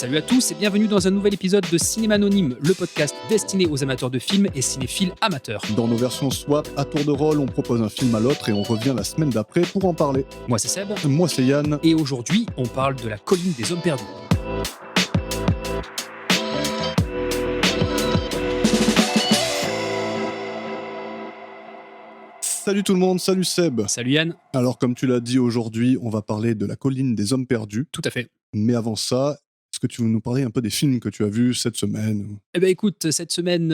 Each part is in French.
Salut à tous et bienvenue dans un nouvel épisode de Cinéma Anonyme, le podcast destiné aux amateurs de films et cinéphiles amateurs. Dans nos versions swap, à tour de rôle, on propose un film à l'autre et on revient la semaine d'après pour en parler. Moi c'est Seb. Moi c'est Yann. Et aujourd'hui, on parle de La Colline des Hommes Perdus. Salut tout le monde, salut Seb. Salut Yann. Alors comme tu l'as dit aujourd'hui, on va parler de La Colline des Hommes Perdus. Tout à fait. Mais avant ça, est-ce que tu veux nous parler un peu des films que tu as vus cette semaine? Eh ben écoute, cette semaine,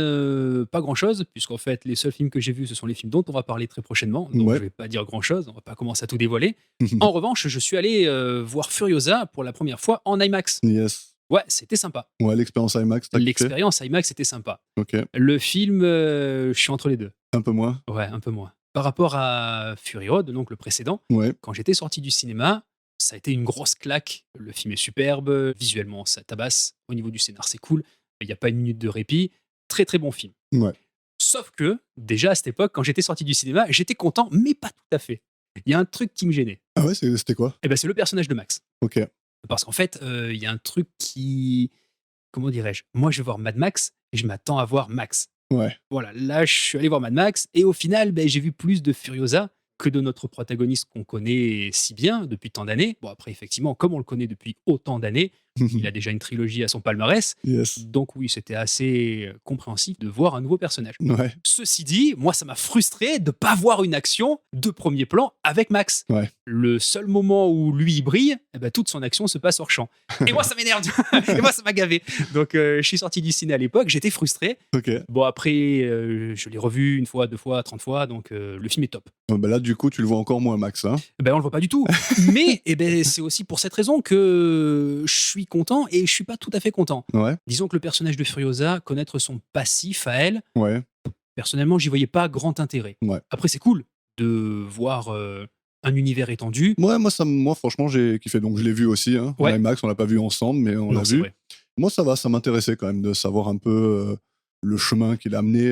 pas grand-chose, puisqu'en fait, les seuls films que j'ai vus, ce sont les films dont on va parler très prochainement. Donc Ouais. je vais pas dire grand-chose, on va pas commencer à tout dévoiler. En revanche, je suis allé voir Furiosa pour la première fois en IMAX. Yes. Ouais, c'était sympa. Ouais, l'expérience IMAX, t'as kiffé? L'expérience IMAX était sympa. Ok. Le film, je suis entre les deux. Un peu moins? Ouais, un peu moins. Par rapport à Fury Road, donc le précédent, Ouais. quand j'étais sorti du cinéma, ça a été une grosse claque. Le film est superbe, visuellement ça tabasse, au niveau du scénar c'est cool, il n'y a pas une minute de répit, très très bon film. Ouais. Sauf que, déjà à cette époque, quand j'étais sorti du cinéma, j'étais content, mais pas tout à fait. Il y a un truc qui me gênait, Ah ouais, c'était quoi? et ben c'est le personnage de Max. Ok. Parce qu'en fait, il y a un truc qui... Comment dirais-je? Moi je vais voir Mad Max, et je m'attends à voir Max. Ouais. Voilà, là, je suis allé voir Mad Max et au final, j'ai vu plus de Furiosa que de notre protagoniste qu'on connaît si bien depuis tant d'années. Bon, après, effectivement, comme on le connaît depuis autant d'années, il a déjà une trilogie à son palmarès. Yes. Donc oui, c'était assez compréhensif de voir un nouveau personnage. Ouais. Ceci dit, moi, ça m'a frustré de pas voir une action de premier plan avec Max. Ouais. Le seul moment où lui il brille, toute son action se passe hors champ. Et moi, ça m'énerve. Et moi, ça m'a gavé. Donc, je suis sorti du ciné à l'époque, j'étais frustré. Ok. Bon, après, je l'ai revu une fois, deux fois, 30 fois, donc le film est top. Bah là, du coup, tu le vois encore moins, Max, hein? On le voit pas du tout. Mais c'est aussi pour cette raison que je suis content et je suis pas tout à fait content. Ouais. Disons que le personnage de Furiosa, connaître son passif à elle, Ouais. personnellement, j'y voyais pas grand intérêt. Ouais. Après, c'est cool de voir un univers étendu. Ouais, moi franchement, j'ai kiffé. Donc, je l'ai vu aussi, hein. Ouais. En IMAX, on l'a pas vu ensemble, mais on Non, l'a c'est vu. vrai. Moi, ça va, ça m'intéressait quand même de savoir un peu le chemin qu'il a amené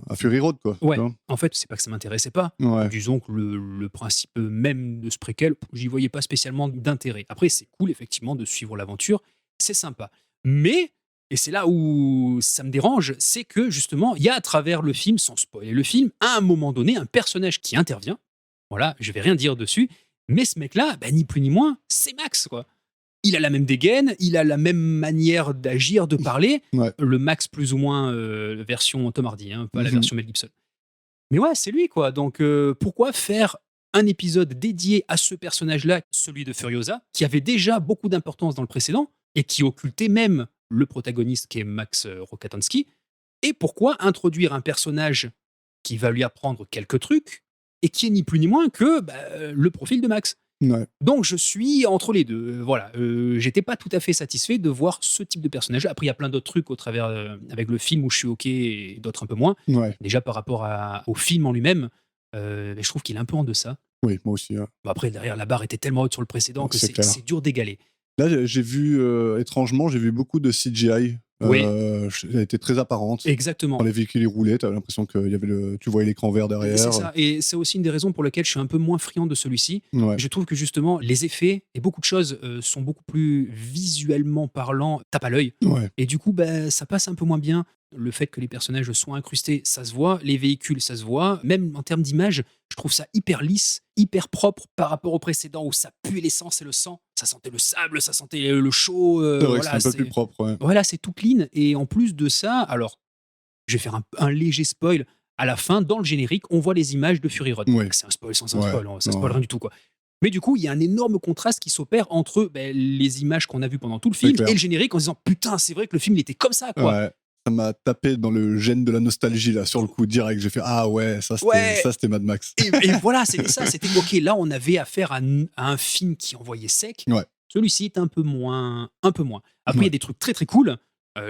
à Fury Road, quoi. Ouais. Tu vois. En fait, c'est pas que ça m'intéressait pas. Ouais. Disons que le principe même de ce préquel, j'y voyais pas spécialement d'intérêt. Après, c'est cool, effectivement, de suivre l'aventure. C'est sympa. Mais, et c'est là où ça me dérange, c'est que, justement, il y a à travers le film, sans spoiler le film, à un moment donné, un personnage qui intervient. Voilà, je vais rien dire dessus. Mais ce mec-là, ni plus ni moins, c'est Max, quoi. Il a la même dégaine, il a la même manière d'agir, de parler. Ouais. Le Max plus ou moins version Tom Hardy, hein, pas la version Mel Gibson. Mais ouais, c'est lui, quoi. Donc pourquoi faire un épisode dédié à ce personnage-là, celui de Furiosa, qui avait déjà beaucoup d'importance dans le précédent et qui occultait même le protagoniste qui est Max Rokatansky. Et pourquoi introduire un personnage qui va lui apprendre quelques trucs et qui est ni plus ni moins que le profil de Max. Ouais. Donc je suis entre les deux. Voilà, j'étais pas tout à fait satisfait de voir ce type de personnage. Après, il y a plein d'autres trucs au travers avec le film où je suis ok et d'autres un peu moins. Ouais. Déjà par rapport au film en lui-même, je trouve qu'il est un peu en deçà. Oui, moi aussi. Ouais. Bon, après, derrière, la barre était tellement haute sur le précédent que C'est clair. c'est dur d'égaler. Là, j'ai vu, étrangement, j'ai vu beaucoup de CGI. Oui. Elle était très apparente. Exactement. Quand les véhicules roulaient, tu avais l'impression que tu voyais l'écran vert derrière. C'est ça. Et c'est aussi une des raisons pour lesquelles je suis un peu moins friand de celui-ci. Ouais. Je trouve que justement, les effets et beaucoup de choses sont beaucoup plus visuellement parlant, tape à l'œil. Ouais. Et du coup, ça passe un peu moins bien. Le fait que les personnages soient incrustés, ça se voit. Les véhicules, ça se voit. Même en termes d'image, je trouve ça hyper lisse, hyper propre par rapport au précédent où ça puait l'essence et le sang. Ça sentait le sable, ça sentait le chaud. C'est vrai que Voilà, c'est un peu plus propre. Ouais. voilà, c'est tout clean. Et en plus de ça, alors, je vais faire un léger spoil. À la fin, dans le générique, on voit les images de Fury Road. Ouais. C'est un spoil sans un Ouais. spoil. Ça Non. spoil rien du tout, quoi. Mais du coup, il y a un énorme contraste qui s'opère entre les images qu'on a vues pendant tout le film clair. et le générique en se disant putain, c'est vrai que le film il était comme ça, quoi. Ouais. Ça m'a tapé dans le gène de la nostalgie, là, sur le coup, direct. J'ai fait ah ouais, ça c'était Mad Max. Et voilà, c'était ça. C'était ok, là, on avait affaire à un film qui envoyait sec. Ouais. Celui-ci est un peu moins. Après, il y a des trucs très très cool.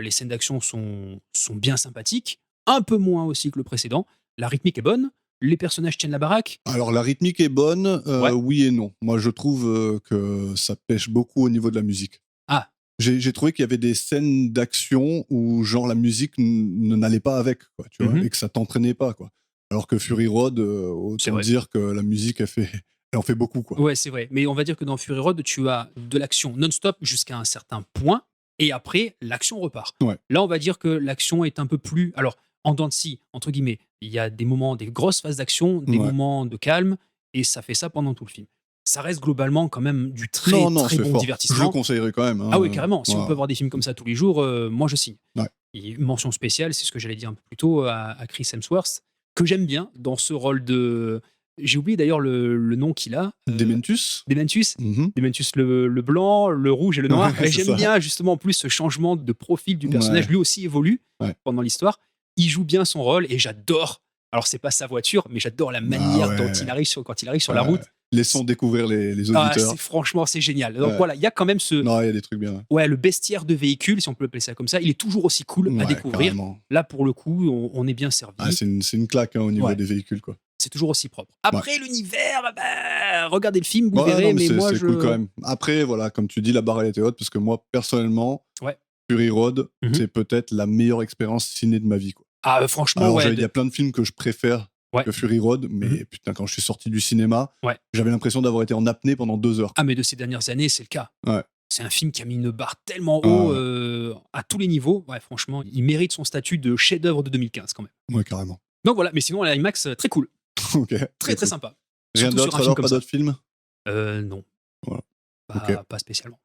Les scènes d'action sont bien sympathiques. Un peu moins aussi que le précédent. La rythmique est bonne. Les personnages tiennent la baraque. Alors, la rythmique est bonne, Ouais. oui et non. Moi, je trouve que ça pêche beaucoup au niveau de la musique. Ah. J'ai trouvé qu'il y avait des scènes d'action où, genre, la musique n'allait pas avec, quoi, tu vois, et que ça t'entraînait pas, quoi. Alors que Fury Road, autant dire que la musique, elle en fait beaucoup, quoi. Ouais, c'est vrai. Mais on va dire que dans Fury Road, tu as de l'action non-stop jusqu'à un certain point. Et après, l'action repart. Ouais. Là, on va dire que l'action est un peu plus... Alors, en dents de scie, entre guillemets. Il y a des moments, des grosses phases d'action, des Ouais. moments de calme, et ça fait ça pendant tout le film. Ça reste globalement quand même du très, Non, très c'est bon fort. Je le divertissement. conseillerais quand même. Hein. Ah oui, carrément. Si on Ouais. peut avoir des films comme ça tous les jours, moi, je signe. Ouais. Et mention spéciale, c'est ce que j'allais dire un peu plus tôt, à Chris Hemsworth, que j'aime bien dans ce rôle de... J'ai oublié d'ailleurs le nom qu'il a. Dementus. Dementus. Mhm. Dementus le blanc, le rouge et le noir. Ouais, Et c'est j'aime ça. bien justement en plus ce changement de profil du personnage. Ouais. Lui aussi évolue Ouais. pendant l'histoire. Il joue bien son rôle et j'adore. Alors c'est pas sa voiture, mais j'adore la manière ouais. dont il arrive quand il arrive sur la route. Laissons découvrir les Ah, auditeurs. franchement, c'est génial. Donc Ouais. voilà, il y a quand même ce... Non, il y a des trucs bien. Ouais, le bestiaire de véhicule, si on peut appeler ça comme ça, il est toujours aussi cool à Ouais, découvrir. carrément. Là, pour le coup, on est bien servi. Ah, c'est une claque hein, au niveau Ouais. des véhicules, quoi. C'est toujours aussi propre. Après, l'univers, regardez le film, vous Ouais, verrez, non, mais moi, c'est cool quand même. Après, voilà, comme tu dis, la barre elle était haute parce que moi, personnellement, Ouais. Fury Road, Mhm. c'est peut-être la meilleure expérience ciné de ma vie, quoi. Ah, franchement, Alors, ouais. il y a plein de films que je préfère Ouais. que Fury Road, mais Mhm. putain, quand je suis sorti du cinéma, Ouais. j'avais l'impression d'avoir été en apnée pendant 2 heures. Ah, mais de ces dernières années, c'est le cas. Ouais. C'est un film qui a mis une barre tellement Ah, haut ouais. à tous les niveaux. Ouais, franchement, il mérite son statut de chef-d'œuvre de 2015 quand même. Ouais, carrément. Donc voilà, mais sinon, l'IMAX, très cool. Ok. Très, très Écoute. sympa. Rien Surtout sur d'autre un film alors, comme pas ça. d'autres films Non. Voilà. Pas spécialement.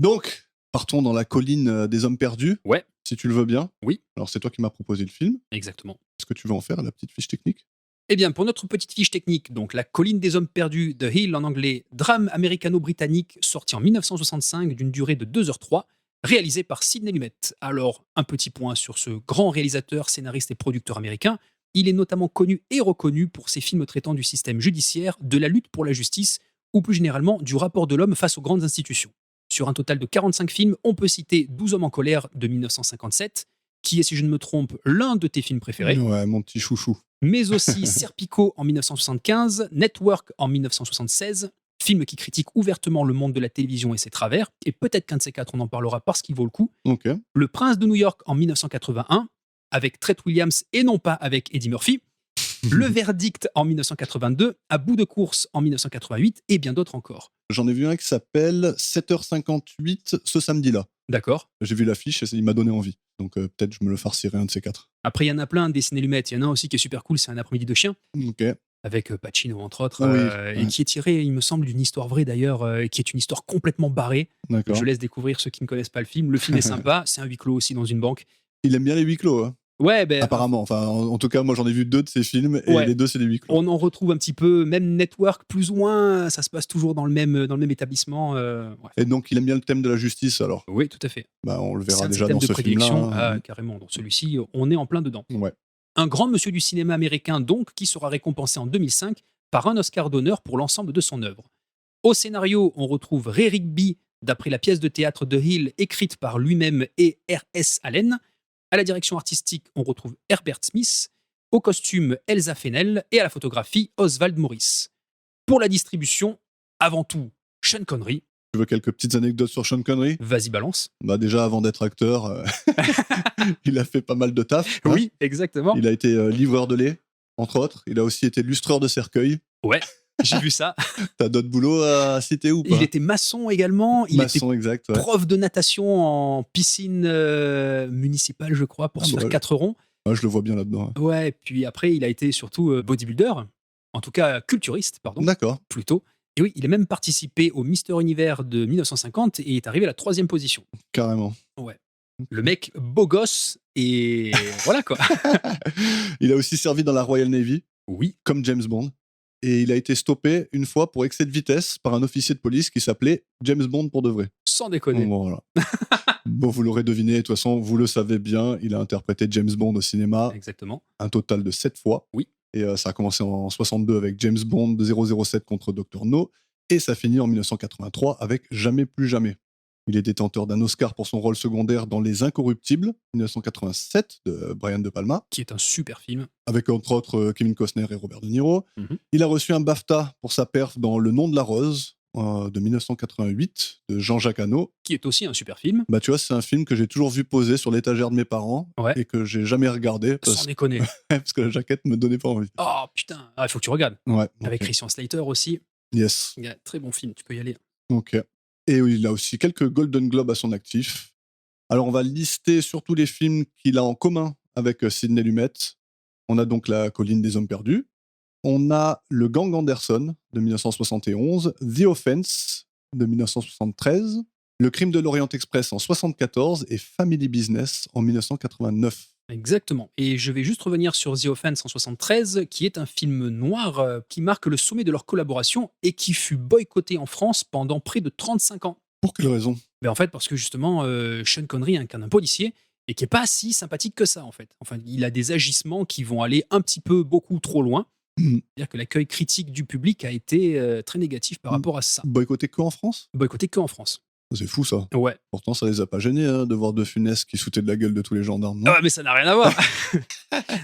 Donc, partons dans la colline des hommes perdus. Ouais. Si tu le veux bien. Oui. Alors, c'est toi qui m'as proposé le film. Exactement. Est-ce que tu veux en faire la petite fiche technique? Eh bien, pour notre petite fiche technique, donc La colline des hommes perdus, The Hill en anglais, drame américano-britannique sorti en 1965 d'une durée de 2h03, réalisé par Sidney Lumet. Alors, un petit point sur ce grand réalisateur, scénariste et producteur américain. Il est notamment connu et reconnu pour ses films traitant du système judiciaire, de la lutte pour la justice ou plus généralement du rapport de l'homme face aux grandes institutions. Sur un total de 45 films, on peut citer 12 hommes en colère de 1957, qui est, si je ne me trompe, l'un de tes films préférés. Ouais, mon petit chouchou. Mais aussi Serpico en 1975, Network en 1976, film qui critique ouvertement le monde de la télévision et ses travers, et peut-être qu'un de ces quatre on en parlera parce qu'il vaut le coup. Ok. Le Prince de New York en 1981, avec Treat Williams et non pas avec Eddie Murphy. Le Verdict en 1982, À bout de course en 1988 et bien d'autres encore. J'en ai vu un qui s'appelle 7h58 ce samedi-là. D'accord. J'ai vu l'affiche et il m'a donné envie. Donc peut-être je me le farcirai un de ces quatre. Après, il y en a plein des ciné-lumettes. Il y en a un aussi qui est super cool, c'est Un après-midi de chien, Ok. avec Pacino entre autres, Ah oui, et ouais. qui est tiré, il me semble, d'une histoire vraie d'ailleurs, qui est une histoire complètement barrée. D'accord. Je laisse découvrir ceux qui ne connaissent pas le film. Le film est sympa, c'est un huis clos aussi dans une banque. Il aime bien les huis clos, hein. Ouais, ben, Apparemment. Enfin, en tout cas, moi j'en ai vu 2 de ces films et Ouais. les 2 c'est des huis clos. on en retrouve un petit peu, même Network, plus ou moins, ça se passe toujours dans le même établissement. Ouais. Et donc il aime bien le thème de la justice alors. Oui, tout à fait. Bah, on le C'est verra un de ses déjà thèmes dans de ce film-là. prédilection. Hein. Ah, carrément, dans celui-ci, on est en plein dedans. Ouais. Un grand monsieur du cinéma américain, donc, qui sera récompensé en 2005 par un Oscar d'honneur pour l'ensemble de son œuvre. Au scénario, on retrouve Ray Rigby, d'après la pièce de théâtre The Hill, écrite par lui-même et R.S. Allen. À la direction artistique, on retrouve Herbert Smith. Au costume, Elsa Fennell. Et à la photographie, Oswald Morris. Pour la distribution, avant tout, Sean Connery. Tu veux quelques petites anecdotes sur Sean Connery? Vas-y, balance. Bah déjà avant d'être acteur, il a fait pas mal de taf. Hein. Oui, exactement. Il a été livreur de lait, entre autres. Il a aussi été lustreur de cercueil. Ouais, j'ai vu ça. T'as d'autres boulots à citer ou pas? Il était maçon également. Il était Maçon, exact. Ouais. prof de natation en piscine municipale, je crois, pour Ah se bah faire ouais. 4 ronds. Ouais, je le vois bien là-dedans. Hein. Ouais, puis après, il a été surtout bodybuilder, en tout cas culturiste, pardon, D'accord. plutôt. Et oui, il a même participé au Mister Univers de 1950 et est arrivé à la 3e position. Carrément. Le mec, beau gosse, et voilà quoi. Il a aussi servi dans la Royal Navy, Oui, comme James Bond. Et il a été stoppé une fois pour excès de vitesse par un officier de police qui s'appelait James Bond pour de vrai. sans déconner. Bon, voilà. Bon, vous l'aurez deviné, de toute façon, vous le savez bien, il a interprété James Bond au cinéma Exactement. un total de 7 fois. Oui. Et ça a commencé en 62 avec James Bond 007 contre Dr. No, et ça finit en 1983 avec Jamais plus jamais. Il est détenteur d'un Oscar pour son rôle secondaire dans Les Incorruptibles, 1987, de Brian De Palma, Qui est un super film. avec entre autres Kevin Costner et Robert De Niro. Mhm. Il a reçu un BAFTA pour sa perf dans Le Nom de la Rose, de 1988, de Jean-Jacques Hano. Qui est aussi un super film. Bah, tu vois, c'est un film que j'ai toujours vu poser sur l'étagère de mes parents Ouais. et que j'ai jamais regardé Sans déconner. parce que la jaquette me donnait pas envie. Oh putain, il faut que tu regardes. Ouais. Avec ok. Christian Slater aussi. Yes. Il y a un très bon film, tu peux y aller. Ok. Et oui, il a aussi quelques Golden Globes à son actif. Alors, on va lister surtout les films qu'il a en commun avec Sidney Lumet. On a donc La colline des hommes perdus. On a Le gang Anderson de 1971, The Offense de 1973, Le crime de l'Orient Express en 1974 et Family Business en 1989. Exactement. Et je vais juste revenir sur The Offense en 73, qui est un film noir qui marque le sommet de leur collaboration et qui fut boycotté en France pendant près de 35 ans. Pour quelle raison? En fait, parce que justement, Sean Connery incarne un policier et qui est pas si sympathique que ça, en fait. Enfin, il a des agissements qui vont aller un petit peu, beaucoup trop loin. C'est-à-dire que l'accueil critique du public a été très négatif par rapport à ça. Boycotté que en France? Boycotté que en France. C'est fou ça. Ouais. Pourtant, ça les a pas gênés de voir De Funès qui sautait de la gueule de tous les gendarmes, non? Ah, mais ça n'a rien à voir.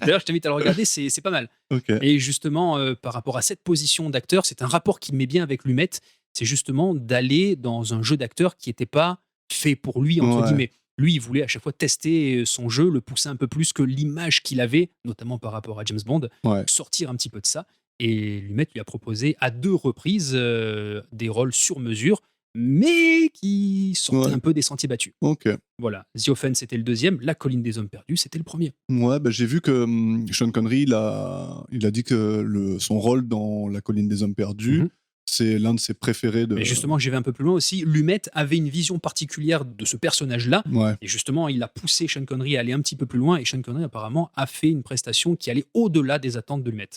D'ailleurs, je t'invite à le regarder, c'est pas mal. Ok. Et justement, par rapport à cette position d'acteur, c'est un rapport qui met bien avec Lumet. C'est justement d'aller dans un jeu d'acteur qui n'était pas fait pour lui, entre Ouais. guillemets. Lui, il voulait à chaque fois tester son jeu, le pousser un peu plus que l'image qu'il avait, notamment par rapport à James Bond, Ouais. sortir un petit peu de ça. Et Lumet lui a proposé à 2 reprises des rôles sur mesure, mais qui sortaient Ouais. un peu des sentiers battus. Ok. Voilà, The Offense, c'était le deuxième, La colline des hommes perdus, c'était le premier. Ouais, bah, j'ai vu que Sean Connery, il a dit que son rôle dans La colline des hommes perdus, Mhm. c'est l'un de ses préférés de. Mais justement, j'y vais un peu plus loin aussi. Lumet avait une vision particulière de ce personnage-là. Ouais. Et justement, il a poussé Sean Connery à aller un petit peu plus loin. Et Sean Connery, apparemment, a fait une prestation qui allait au-delà des attentes de Lumet.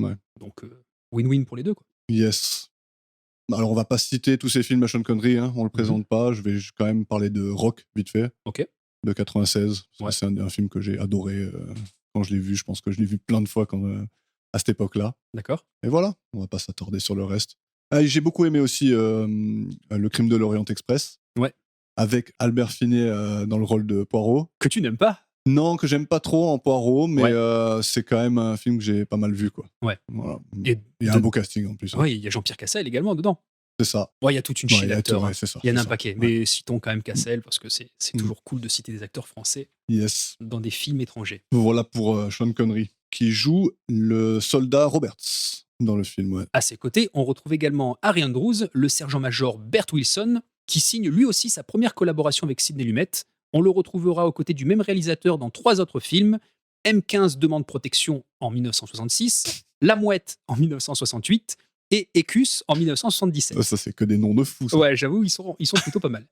Ouais. Donc, win-win pour les deux, quoi. Yes. Alors, on va pas citer tous ces films à Sean Connery, on le présente pas. Je vais quand même parler de Rock, vite fait. Ok. De 96. Ouais. C'est un film que j'ai adoré quand je l'ai vu. Je pense que je l'ai vu plein de fois à cette époque-là. D'accord. Et voilà, on va pas s'attarder sur le reste. Et j'ai beaucoup aimé aussi Le crime de l'Orient Express. Ouais. Avec Albert Finney dans le rôle de Poirot. Que tu n'aimes pas. Non, que j'aime pas trop en Poirot, mais Ouais. c'est quand même un film que j'ai pas mal vu, quoi. Ouais. Voilà. Et il y a un beau casting en plus. Oui, il y a Jean-Pierre Cassel également dedans. C'est ça. Ouais, il y a toute une Ouais, chaîne il y a d'acteurs. tout, ouais, c'est ça, Il y en a c'est un ça. paquet. Ouais. Mais citons quand même Cassel, parce que c'est Mm. toujours cool de citer des acteurs français Yes. dans des films étrangers. Voilà pour Sean Connery, qui joue le soldat Roberts dans le film. Ouais. À ses côtés, on retrouve également Harry Andrews, le sergent-major Bert Wilson, qui signe lui aussi sa première collaboration avec Sidney Lumet. On le retrouvera aux côtés du même réalisateur dans 3 autres films, M15 Demande protection en 1966, La Mouette en 1968 et Écus en 1977. Ça, c'est que des noms de fous. Ça. Ouais, j'avoue, ils sont plutôt pas mal.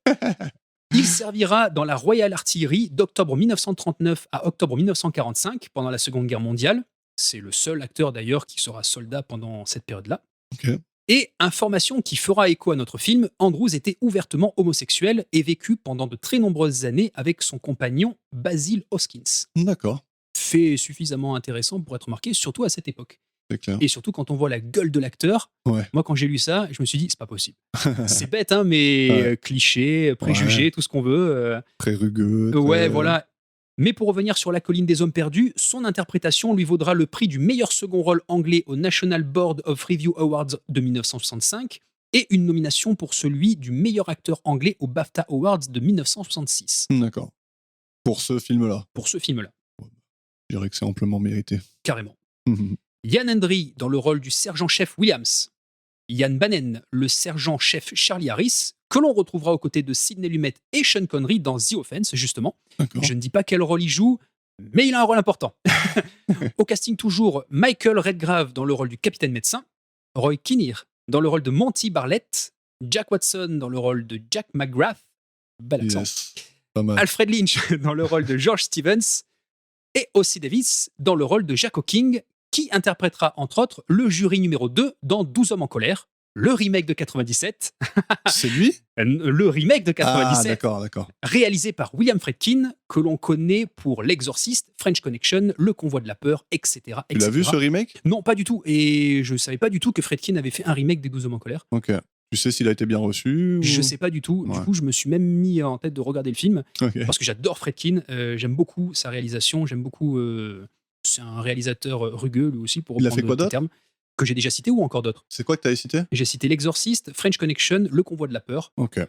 Il servira dans la Royal Artillery d'octobre 1939 à octobre 1945 pendant la Seconde Guerre mondiale. C'est le seul acteur d'ailleurs qui sera soldat pendant cette période-là. Ok. Et information qui fera écho à notre film, Andrews était ouvertement homosexuel et vécu pendant de très nombreuses années avec son compagnon Basil Hoskins. D'accord, Fait suffisamment intéressant pour être marqué, surtout à cette époque. c'est clair. Et surtout quand on voit la gueule de l'acteur, Ouais. moi quand j'ai lu ça, je me suis dit, c'est pas possible. C'est bête, hein, mais Ouais. cliché, préjugé, tout ce qu'on veut. Très rugueux. Ouais, très- voilà. Mais pour revenir sur La colline des hommes perdus, son interprétation lui vaudra le prix du meilleur second rôle anglais au National Board of Review Awards de 1965 et une nomination pour celui du meilleur acteur anglais au BAFTA Awards de 1966. D'accord. Pour ce film-là, Pour ce film-là, je dirais que c'est amplement mérité. carrément. Ian Hendry dans le rôle du sergent-chef Williams. Ian Bannon, le sergent-chef Charlie Harris, que l'on retrouvera aux côtés de Sidney Lumet et Sean Connery dans The Offense, justement. D'accord. Je ne dis pas quel rôle il joue, mais il a un rôle important. Au casting toujours, Michael Redgrave dans le rôle du capitaine médecin, Roy Kinnear dans le rôle de Monty Barlett, Jack Watson dans le rôle de Jack McGrath, bel accent, Yes. Pas mal. Alfred Lynch dans le rôle de George Stevens, et Ossie Davis dans le rôle de Jack Hawking, qui interprétera entre autres le jury numéro 2 dans 12 hommes en colère, le remake de 97, C'est lui le remake de Ah, 97, d'accord. réalisé par William Friedkin, que l'on connaît pour L'Exorciste, French Connection, Le Convoi de la Peur, etc. Tu l'as vu ce remake? Non, pas du tout. Et je savais pas du tout que Friedkin avait fait un remake des 12 hommes en colère. Ok. Tu sais s'il a été bien reçu ou- Je sais pas du tout. Du Ouais. coup, je me suis même mis en tête de regarder le film Ok. parce que j'adore Friedkin. J'aime beaucoup sa réalisation. J'aime beaucoup. C'est un réalisateur rugueux lui aussi pour Il a reprendre fait quoi tes d'autre termes que j'ai déjà cité ou encore d'autres. C'est quoi que tu avais cité? J'ai cité L'Exorciste, French Connection, Le Convoi de la Peur. Ok.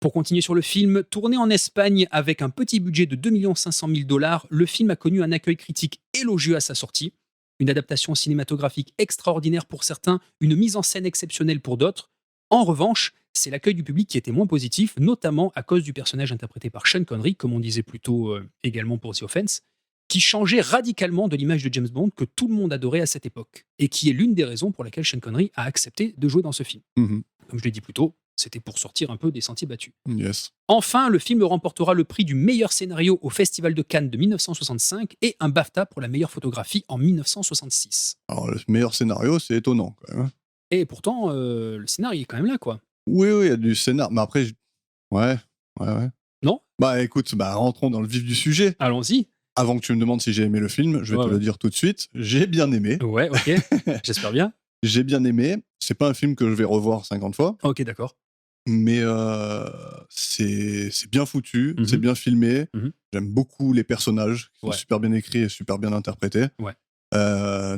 Pour continuer sur le film, tourné en Espagne avec un petit budget de 2 500 000 $, le film a connu un accueil critique élogieux à sa sortie, une adaptation cinématographique extraordinaire pour certains, une mise en scène exceptionnelle pour d'autres. En revanche, c'est l'accueil du public qui était moins positif, notamment à cause du personnage interprété par Sean Connery, comme on disait plus tôt également pour The Offense, qui changeait radicalement de l'image de James Bond que tout le monde adorait à cette époque, et qui est l'une des raisons pour laquelle Sean Connery a accepté de jouer dans ce film. Mhm. Comme je l'ai dit plus tôt, c'était pour sortir un peu des sentiers battus. Yes. Enfin, le film remportera le prix du meilleur scénario au Festival de Cannes de 1965 et un BAFTA pour la meilleure photographie en 1966. Alors, le meilleur scénario, c'est étonnant, quand même. Et pourtant, le scénario est quand même là, quoi. Oui, il y a du scénar. Mais après, ouais. Non ? Bah, écoute, rentrons dans le vif du sujet. Allons-y. Avant que tu me demandes si j'ai aimé le film, je vais te le dire tout de suite. J'ai bien aimé. Ouais, ok. J'espère bien. J'ai bien aimé. C'est pas un film que je vais revoir 50 fois. Ok, d'accord. Mais c'est bien foutu, c'est bien filmé. J'aime beaucoup les personnages qui sont super bien écrits et super bien interprétés. Ouais.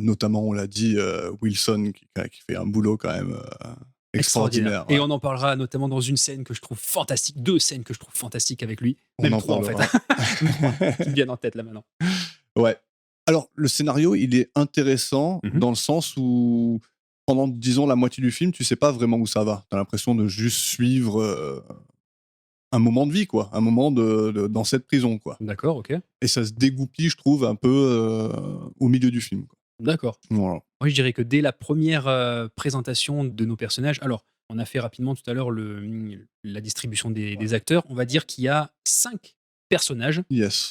Notamment, on l'a dit, Wilson qui fait un boulot quand même extraordinaire. Et on en parlera notamment dans une scène que je trouve fantastique, 2 scènes que je trouve fantastiques avec lui. Même 3 en fait. 3 qui me viennent en tête là maintenant. Ouais. Alors, le scénario, il est intéressant dans le sens où pendant, disons, la moitié du film, tu sais pas vraiment où ça va. T'as l'impression de juste suivre un moment de vie, quoi. Un moment dans cette prison, quoi. D'accord, ok. Et ça se dégoupille, je trouve, un peu au milieu du film, quoi. D'accord. Voilà. Moi, je dirais que dès la première présentation de nos personnages, alors, on a fait rapidement tout à l'heure la distribution des acteurs, on va dire qu'il y a 5 personnages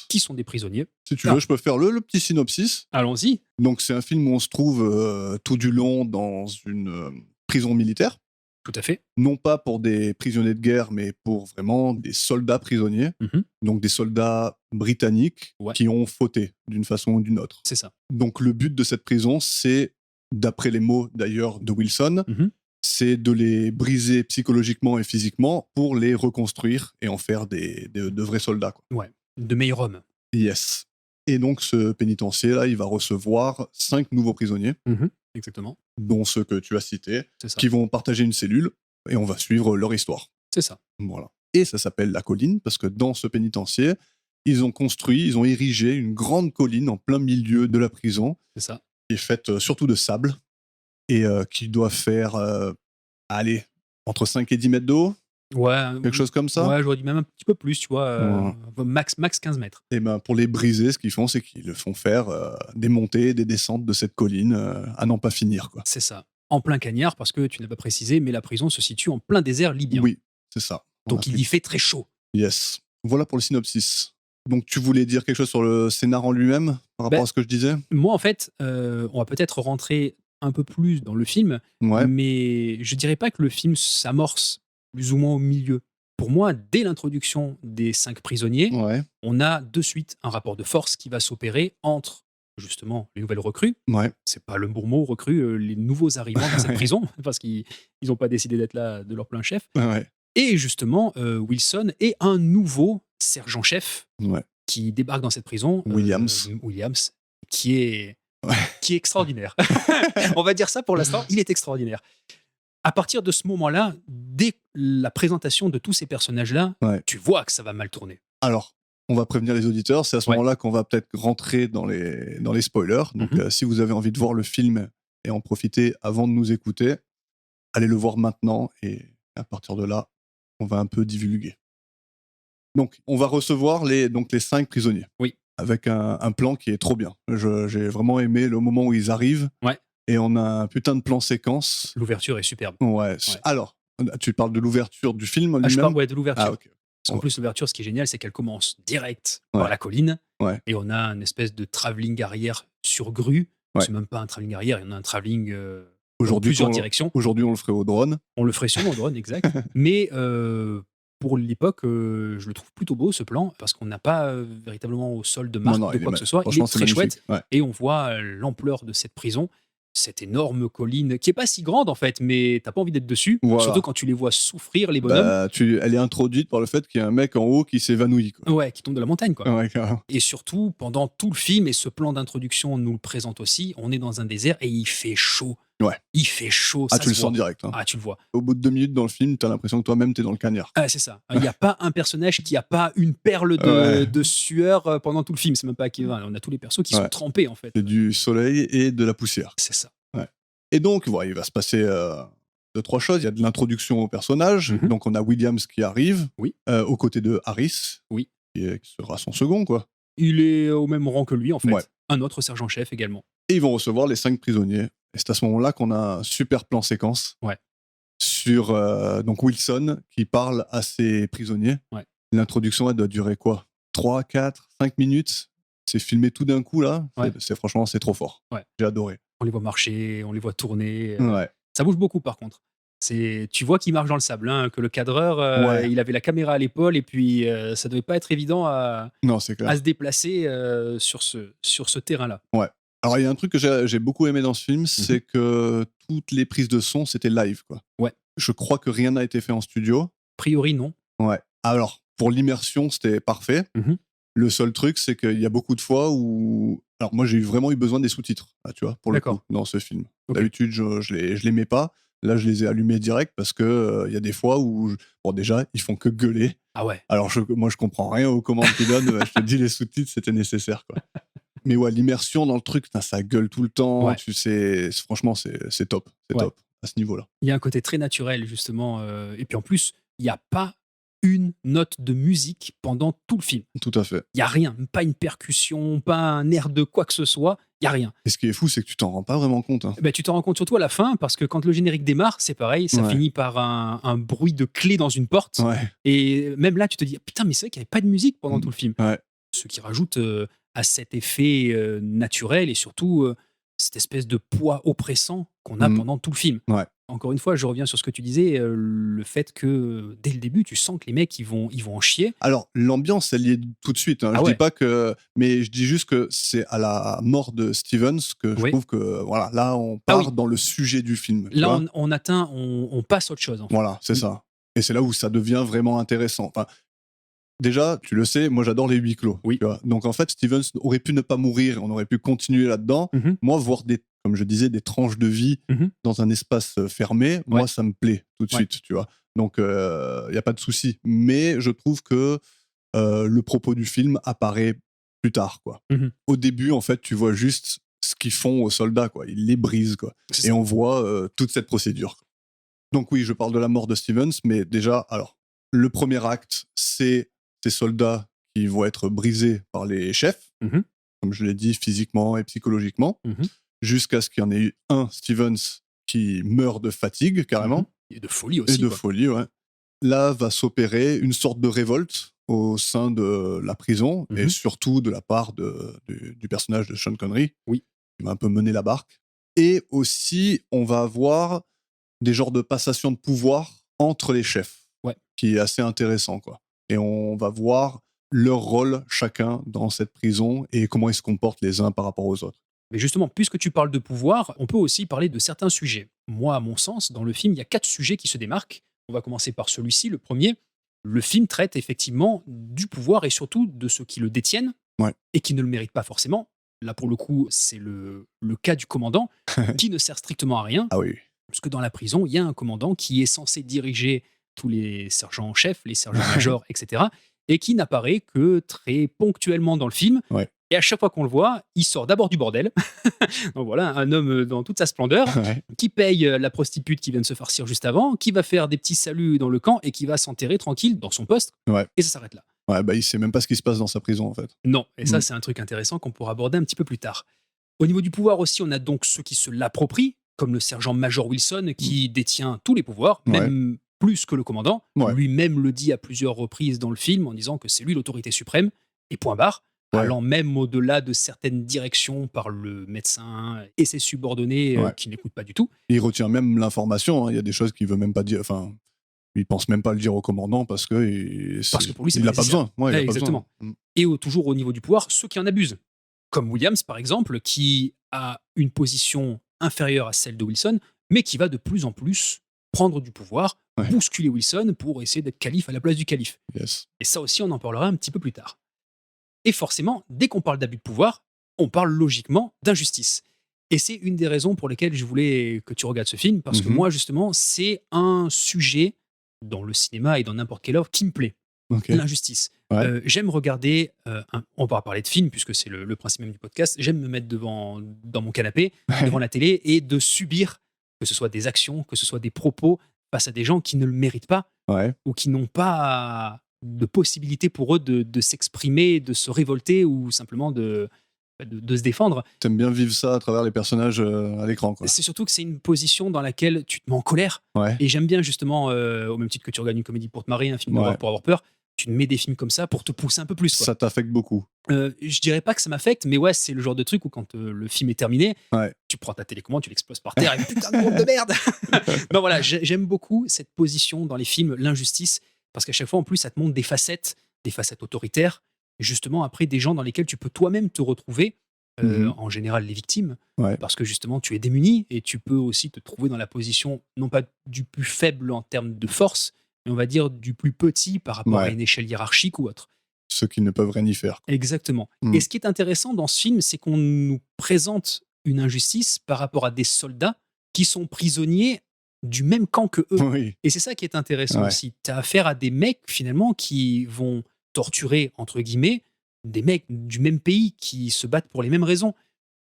qui sont des prisonniers. Si tu veux, je peux faire le petit synopsis. Allons-y. Donc, c'est un film où on se trouve tout du long dans une prison militaire. Tout à fait. Non pas pour des prisonniers de guerre, mais pour vraiment des soldats prisonniers. Donc, des soldats britanniques qui ont fauté d'une façon ou d'une autre. C'est ça. Donc, le but de cette prison, c'est, d'après les mots d'ailleurs de Wilson, c'est de les briser psychologiquement et physiquement pour les reconstruire et en faire de vrais soldats, quoi. Ouais, de meilleurs hommes. Yes. Et donc, ce pénitencier-là, il va recevoir 5 nouveaux prisonniers. Exactement. Dont ceux que tu as cités, qui vont partager une cellule et on va suivre leur histoire. C'est ça. Voilà. Et ça s'appelle la colline parce que dans ce pénitencier, ils ont érigé une grande colline en plein milieu de la prison. C'est ça. Qui est faite surtout de sable et qui doit faire, entre 5 et 10 mètres de haut. Ouais. Quelque chose comme ça. Ouais, j'aurais dit même un petit peu plus, tu vois. Max 15 mètres. Et pour les briser, ce qu'ils font, c'est qu'ils le font faire des montées, des descentes de cette colline à n'en pas finir, quoi. C'est ça. En plein cagnard, parce que tu n'as pas précisé, mais la prison se situe en plein désert libyen. Oui, c'est ça. Donc il y fait très chaud. Yes. Voilà pour le synopsis. Donc tu voulais dire quelque chose sur le scénar en lui-même par rapport à ce que je disais ? Moi, en fait, on va peut-être rentrer un peu plus dans le film, mais je dirais pas que le film s'amorce plus ou moins au milieu. Pour moi, dès l'introduction des 5 prisonniers, on a de suite un rapport de force qui va s'opérer entre justement les nouvelles recrues. C'est pas le bon mot, recrues, les nouveaux arrivants dans cette prison, parce qu'ils n'ont pas décidé d'être là de leur plein chef. Et justement, Wilson est un nouveau sergent-chef qui débarque dans cette prison. Williams, qui est extraordinaire. On va dire ça pour l'instant, il est extraordinaire. À partir de ce moment-là, dès la présentation de tous ces personnages-là, tu vois que ça va mal tourner. Alors, on va prévenir les auditeurs, c'est à ce moment-là qu'on va peut-être rentrer dans les spoilers. Donc, si vous avez envie de voir le film et en profiter avant de nous écouter, allez le voir maintenant et à partir de là, on va un peu divulguer. Donc, on va recevoir les 5 prisonniers. Avec un plan qui est trop bien. J'ai vraiment aimé le moment où ils arrivent. Et on a un putain de plan séquence. L'ouverture est superbe. Alors, tu parles de l'ouverture du film lui-même ? Je parle de l'ouverture. Okay. Parce qu'en plus, l'ouverture, ce qui est génial, c'est qu'elle commence direct par la colline. Et on a une espèce de travelling arrière sur grue. C'est même pas un travelling arrière, il y en a un travelling dans plusieurs directions. Aujourd'hui, on le ferait au drone. On le ferait sûrement au drone, exact. Mais pour l'époque, je le trouve plutôt beau, ce plan, parce qu'on n'a pas véritablement au sol de marque de quoi que ce soit. Il est très chouette. Et on voit l'ampleur de cette prison. Cette énorme colline qui est pas si grande en fait, mais t'as pas envie d'être dessus, surtout quand tu les vois souffrir, les bonhommes. Elle est introduite par le fait qu'il y a un mec en haut qui s'évanouit, quoi. Qui tombe de la montagne, quoi. Et surtout, pendant tout le film, et ce plan d'introduction nous le présente aussi, on est dans un désert et il fait chaud. Il fait chaud. Tu le sens direct. Tu le vois. Au bout de 2 minutes dans le film, t'as l'impression que toi-même t'es dans le cagnard. C'est ça. Il n'y a pas un personnage qui a pas une perle de sueur pendant tout le film. C'est même pas Kevin. On a tous les persos qui sont trempés en fait. C'est du soleil et de la poussière. C'est ça. Et donc, il va se passer deux, trois choses. Il y a de l'introduction au personnage. Mhm. Donc, on a Williams qui arrive, Oui. aux côtés de Harris, Oui. qui sera son second, quoi. Il est au même rang que lui, en fait. Ouais. Un autre sergent-chef également. Et ils vont recevoir les 5 prisonniers. Et c'est à ce moment-là qu'on a un super plan séquence Ouais. sur donc Wilson qui parle à ses prisonniers. Ouais. L'introduction, elle doit durer quoi 3, 4, 5 minutes. C'est filmé tout d'un coup, là. Ouais. Franchement, c'est trop fort. Ouais. J'ai adoré. On les voit marcher, on les voit tourner. Ouais. Ça bouge beaucoup, par contre. Tu vois qu'il marche dans le sable, hein, que le cadreur, Ouais. il avait la caméra à l'épaule et puis ça devait pas être évident à Non, c'est clair. se déplacer sur ce terrain-là. Ouais. Alors, il y a un truc que j'ai beaucoup aimé dans ce film, c'est que toutes les prises de son, c'était live, quoi. Ouais. Je crois que rien n'a été fait en studio. A priori, non. Ouais. Alors, pour l'immersion, c'était parfait. Mhm. Le seul truc, c'est qu'il y a beaucoup de fois où... Alors, moi, j'ai vraiment eu besoin des sous-titres, là, tu vois, pour le D'accord. coup, dans ce film. Ok. D'habitude, je les mets pas. Là, je les ai allumés direct parce que il y a des fois où... Bon, déjà, ils font que gueuler. Ah ouais. Alors, moi, je comprends rien aux commandes qu'ils donnent. Je te dis, les sous-titres, c'était nécessaire, quoi. Mais ouais, l'immersion dans le truc, putain, ça gueule tout le temps. Ouais. Tu sais, franchement, c'est top. C'est Ouais. top à ce niveau-là. Il y a un côté très naturel, justement. Et puis en plus, il n'y a pas une note de musique pendant tout le film. Tout à fait. Il n'y a rien. Pas une percussion, pas un air de quoi que ce soit. Il n'y a rien. Et ce qui est fou, c'est que tu t'en rends pas vraiment compte. Hein. Ben, tu t'en rends compte surtout à la fin, parce que quand le générique démarre, c'est pareil, ça Ouais. finit par un bruit de clé dans une porte. Ouais. Et même là, tu te dis, putain, mais c'est vrai qu'il n'y avait pas de musique pendant tout le film. Ouais. Ce qui rajoute à cet effet naturel et surtout cette espèce de poids oppressant qu'on a pendant tout le film. Ouais. Encore une fois, je reviens sur ce que tu disais, le fait que dès le début, tu sens que les mecs, ils vont en chier. Alors, l'ambiance, elle y est tout de suite. Hein. Ah Je ouais. dis pas que... Mais je dis juste que c'est à la mort de Stevens que je Oui. trouve que, voilà, là, on part oui. dans le sujet du film. tu Là, vois. on passe à autre chose. En fait. Voilà, c'est ça. Et c'est là où ça devient vraiment intéressant. Enfin, déjà, tu le sais, moi, j'adore les huis clos. Oui. Tu vois. Donc, en fait, Stevens aurait pu ne pas mourir, on aurait pu continuer là-dedans. Mhm. Moi, voir comme je disais, des tranches de vie Mhm. dans un espace fermé, moi, ça me plaît tout de Ouais. suite, tu vois. Donc, il n'y a pas de souci. Mais je trouve que le propos du film apparaît plus tard, quoi. Mhm. Au début, en fait, tu vois juste ce qu'ils font aux soldats, quoi. Ils les brisent, quoi. C'est Et ça. on voit toute cette procédure. Quoi. Donc oui, je parle de la mort de Stevens, mais déjà, alors, le premier acte, c'est ces soldats qui vont être brisés par les chefs, Mhm. comme je l'ai dit, physiquement et psychologiquement, Mhm. jusqu'à ce qu'il y en ait eu un, Stevens, qui meurt de fatigue, carrément, Et de folie aussi. et de quoi. folie, ouais. Là va s'opérer une sorte de révolte au sein de la prison, et Mhm. surtout de la part du personnage de Sean Connery, Oui. qui va un peu mener la barque. Et aussi, on va avoir des genres de passation de pouvoir entre les chefs, Ouais. qui est assez intéressant, quoi. Et on va voir leur rôle chacun dans cette prison et comment ils se comportent les uns par rapport aux autres. Mais justement, puisque tu parles de pouvoir, on peut aussi parler de certains sujets. Moi, à mon sens, dans le film, il y a 4 sujets qui se démarquent. On va commencer par celui-ci, le premier. Le film traite effectivement du pouvoir et surtout de ceux qui le détiennent Ouais. et qui ne le méritent pas forcément. Là, pour le coup, c'est le cas du commandant qui ne sert strictement à rien, Ah oui. parce que dans la prison, il y a un commandant qui est censé diriger tous les sergents en chef, les sergents-majors, etc., et qui n'apparaît que très ponctuellement dans le film. Ouais. Et à chaque fois qu'on le voit, il sort d'abord du bordel. Donc voilà, un homme dans toute sa splendeur, Ouais. qui paye la prostitute qui vient de se farcir juste avant, qui va faire des petits saluts dans le camp et qui va s'enterrer tranquille dans son poste. Ouais. Et ça s'arrête là. Ouais, bah, il sait même pas ce qui se passe dans sa prison, en fait. Non, et ça, c'est un truc intéressant qu'on pourra aborder un petit peu plus tard. Au niveau du pouvoir aussi, on a donc ceux qui se l'approprient, comme le sergent-major Wilson, qui détient tous les pouvoirs, même plus que le commandant. Ouais. Lui-même le dit à plusieurs reprises dans le film en disant que c'est lui l'autorité suprême, et point barre, allant même au-delà de certaines directions par le médecin et ses subordonnés qui n'écoutent pas du tout. Il retient même l'information, hein. Il y a des choses qu'il veut même pas dire. Enfin, il pense même pas le dire au commandant parce que pour lui, c'est il pas n'a pas nécessaire. besoin. Ouais, il a pas Exactement. besoin. Et toujours au niveau du pouvoir, ceux qui en abusent. Comme Williams, par exemple, qui a une position inférieure à celle de Wilson, mais qui va de plus en plus prendre du pouvoir, bousculer Wilson pour essayer d'être calife à la place du calife. Yes. Et ça aussi, on en parlera un petit peu plus tard. Et forcément, dès qu'on parle d'abus de pouvoir, on parle logiquement d'injustice. Et c'est une des raisons pour lesquelles je voulais que tu regardes ce film, parce que moi, justement, c'est un sujet dans le cinéma et dans n'importe quelle œuvre qui me plaît. Okay. L'injustice. Ouais. J'aime regarder, on va parler de films puisque c'est le principe même du podcast, j'aime me mettre dans mon canapé, devant la télé et de subir que ce soit des actions, que ce soit des propos, face à des gens qui ne le méritent pas Ouais. ou qui n'ont pas de possibilité pour eux de s'exprimer, de se révolter ou simplement de se défendre. T'aimes bien vivre ça à travers les personnages à l'écran, quoi. C'est surtout que c'est une position dans laquelle tu te mets en colère. Ouais. Et j'aime bien justement, au même titre que tu regardes une comédie pour te marrer, un film d'horreur Ouais. pour avoir peur, tu te mets des films comme ça pour te pousser un peu plus, quoi. Ça t'affecte beaucoup. Je dirais pas que ça m'affecte, mais ouais, c'est le genre de truc où quand le film est terminé, Ouais. tu prends ta télécommande, tu l'exploses par terre et putain de groupe de merde. Non, voilà, j'aime beaucoup cette position dans les films, l'injustice, parce qu'à chaque fois, en plus, ça te montre des facettes autoritaires, et justement, après, des gens dans lesquels tu peux toi-même te retrouver, Mhm. en général les victimes, Ouais. parce que justement, tu es démuni et tu peux aussi te trouver dans la position, non pas du plus faible en termes de force, mais on va dire du plus petit par rapport à Ouais. une échelle hiérarchique ou autre. Ceux qui ne peuvent rien y faire. Exactement. Mm. Et ce qui est intéressant dans ce film, c'est qu'on nous présente une injustice par rapport à des soldats qui sont prisonniers du même camp que eux. Oui. Et c'est ça qui est intéressant Ouais. aussi. Tu as affaire à des mecs, finalement, qui vont torturer, entre guillemets, des mecs du même pays qui se battent pour les mêmes raisons.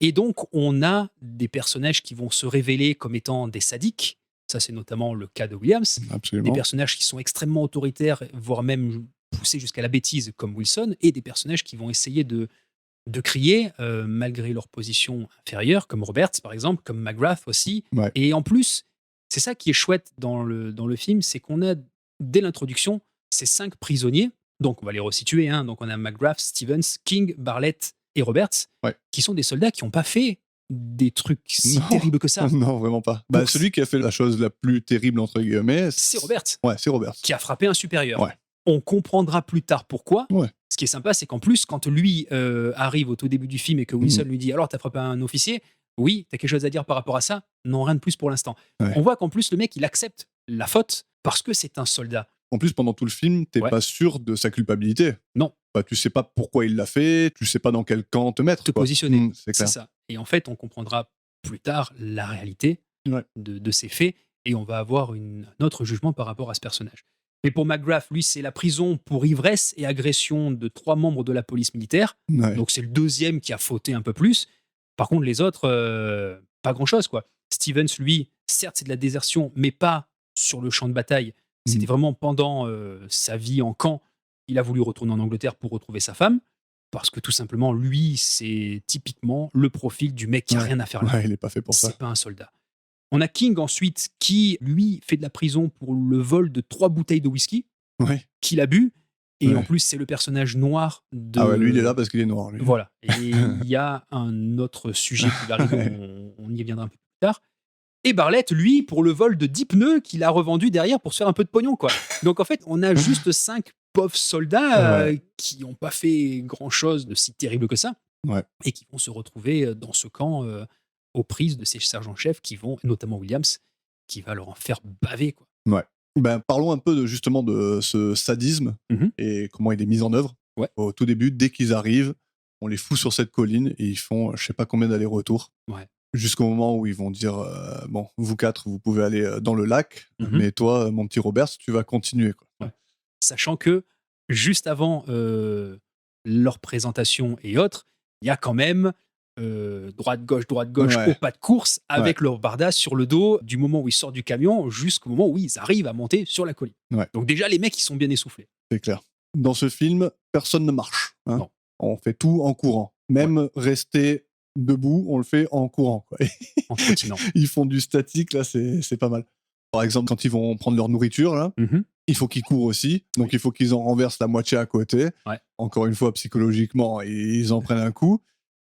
Et donc, on a des personnages qui vont se révéler comme étant des sadiques. Ça, c'est notamment le cas de Williams. Des Absolument. personnages qui sont extrêmement autoritaires, voire même poussés jusqu'à la bêtise, comme Wilson, et des personnages qui vont essayer de crier, malgré leur position inférieure, comme Roberts, par exemple, comme McGrath aussi. Ouais. Et en plus, c'est ça qui est chouette dans le film, c'est qu'on a, dès l'introduction, ces 5 prisonniers. Donc, on va les resituer. Hein. Donc, on a McGrath, Stevens, King, Bartlett et Roberts, Ouais. qui sont des soldats qui n'ont pas fait des trucs si Non. terribles que ça. Non, vraiment pas. Bah, Donc, celui qui a fait la chose la plus terrible, entre guillemets, c'est Roberts, Ouais, c'est Robert. qui a frappé un supérieur. Ouais. On comprendra plus tard pourquoi. Ouais. Ce qui est sympa, c'est qu'en plus, quand lui arrive au tout début du film et que Wilson lui dit « Alors, t'as frappé un officier ? Oui, t'as quelque chose à dire par rapport à ça ? Non, rien de plus pour l'instant. Ouais. On voit qu'en plus, le mec, il accepte la faute parce que c'est un soldat. En plus, pendant tout le film, t'es Ouais. pas sûr de sa culpabilité. Non. Bah, tu sais pas pourquoi il l'a fait, tu sais pas dans quel camp te mettre. Te quoi. positionner. C'est C'est clair. ça. Et en fait, on comprendra plus tard la réalité Ouais. de ces faits et on va avoir un autre jugement par rapport à ce personnage. Mais pour McGrath, lui, c'est la prison pour ivresse et agression de 3 membres de la police militaire. Ouais. Donc c'est le deuxième qui a fauté un peu plus. Par contre, les autres, pas grand-chose, quoi. Stevens, lui, certes, c'est de la désertion, mais pas sur le champ de bataille. C'était vraiment pendant sa vie en camp. Il a voulu retourner en Angleterre pour retrouver sa femme, parce que tout simplement, lui, c'est typiquement le profil du mec qui n'a Ouais. rien à faire là. Ouais, il est pas fait pour ça. C'est pas un soldat. On a King ensuite, qui, lui, fait de la prison pour le vol de 3 bouteilles de whisky Ouais. qu'il a bu. Et Ouais. en plus, c'est le personnage noir de... Ah ouais, lui, il est là parce qu'il est noir. Lui. Voilà. Et il y a un autre sujet qui va arriver, Ouais. on y reviendra un peu plus tard. Et Bartlett, lui, pour le vol de 10 pneus qu'il a revendu derrière pour se faire un peu de pognon, quoi. Donc en fait, on a juste 5 pauvres soldats qui n'ont pas fait grand-chose de si terrible que ça. Ouais. Et qui vont se retrouver dans ce camp aux prises de ces sergents-chefs qui vont, notamment Williams, qui va leur en faire baver, quoi. Ouais. Ben, parlons un peu justement de ce sadisme et comment il est mis en œuvre. Ouais. Au tout début, dès qu'ils arrivent, on les fout sur cette colline et ils font je sais pas combien d'allers-retours. Ouais. Jusqu'au moment où ils vont dire bon, vous 4, vous pouvez aller dans le lac, mais toi, mon petit Robert, tu vas continuer. Quoi. Ouais. Sachant que juste avant leur présentation et autres, il y a quand même droite-gauche, Ouais. au pas de course, avec leur barda sur le dos, du moment où ils sortent du camion jusqu'au moment où ils arrivent à monter sur la colline. Ouais. Donc déjà, les mecs, ils sont bien essoufflés. C'est clair. Dans ce film, personne ne marche. Hein. Non. On fait tout en courant. Même rester debout, on le fait en courant. Quoi. En trottinant. Ils font du statique, là, c'est pas mal. Par exemple, quand ils vont prendre leur nourriture, là, il faut qu'ils courent aussi. Donc, il faut qu'ils en renversent la moitié à côté. Ouais. Encore une fois, psychologiquement, ils en prennent un coup.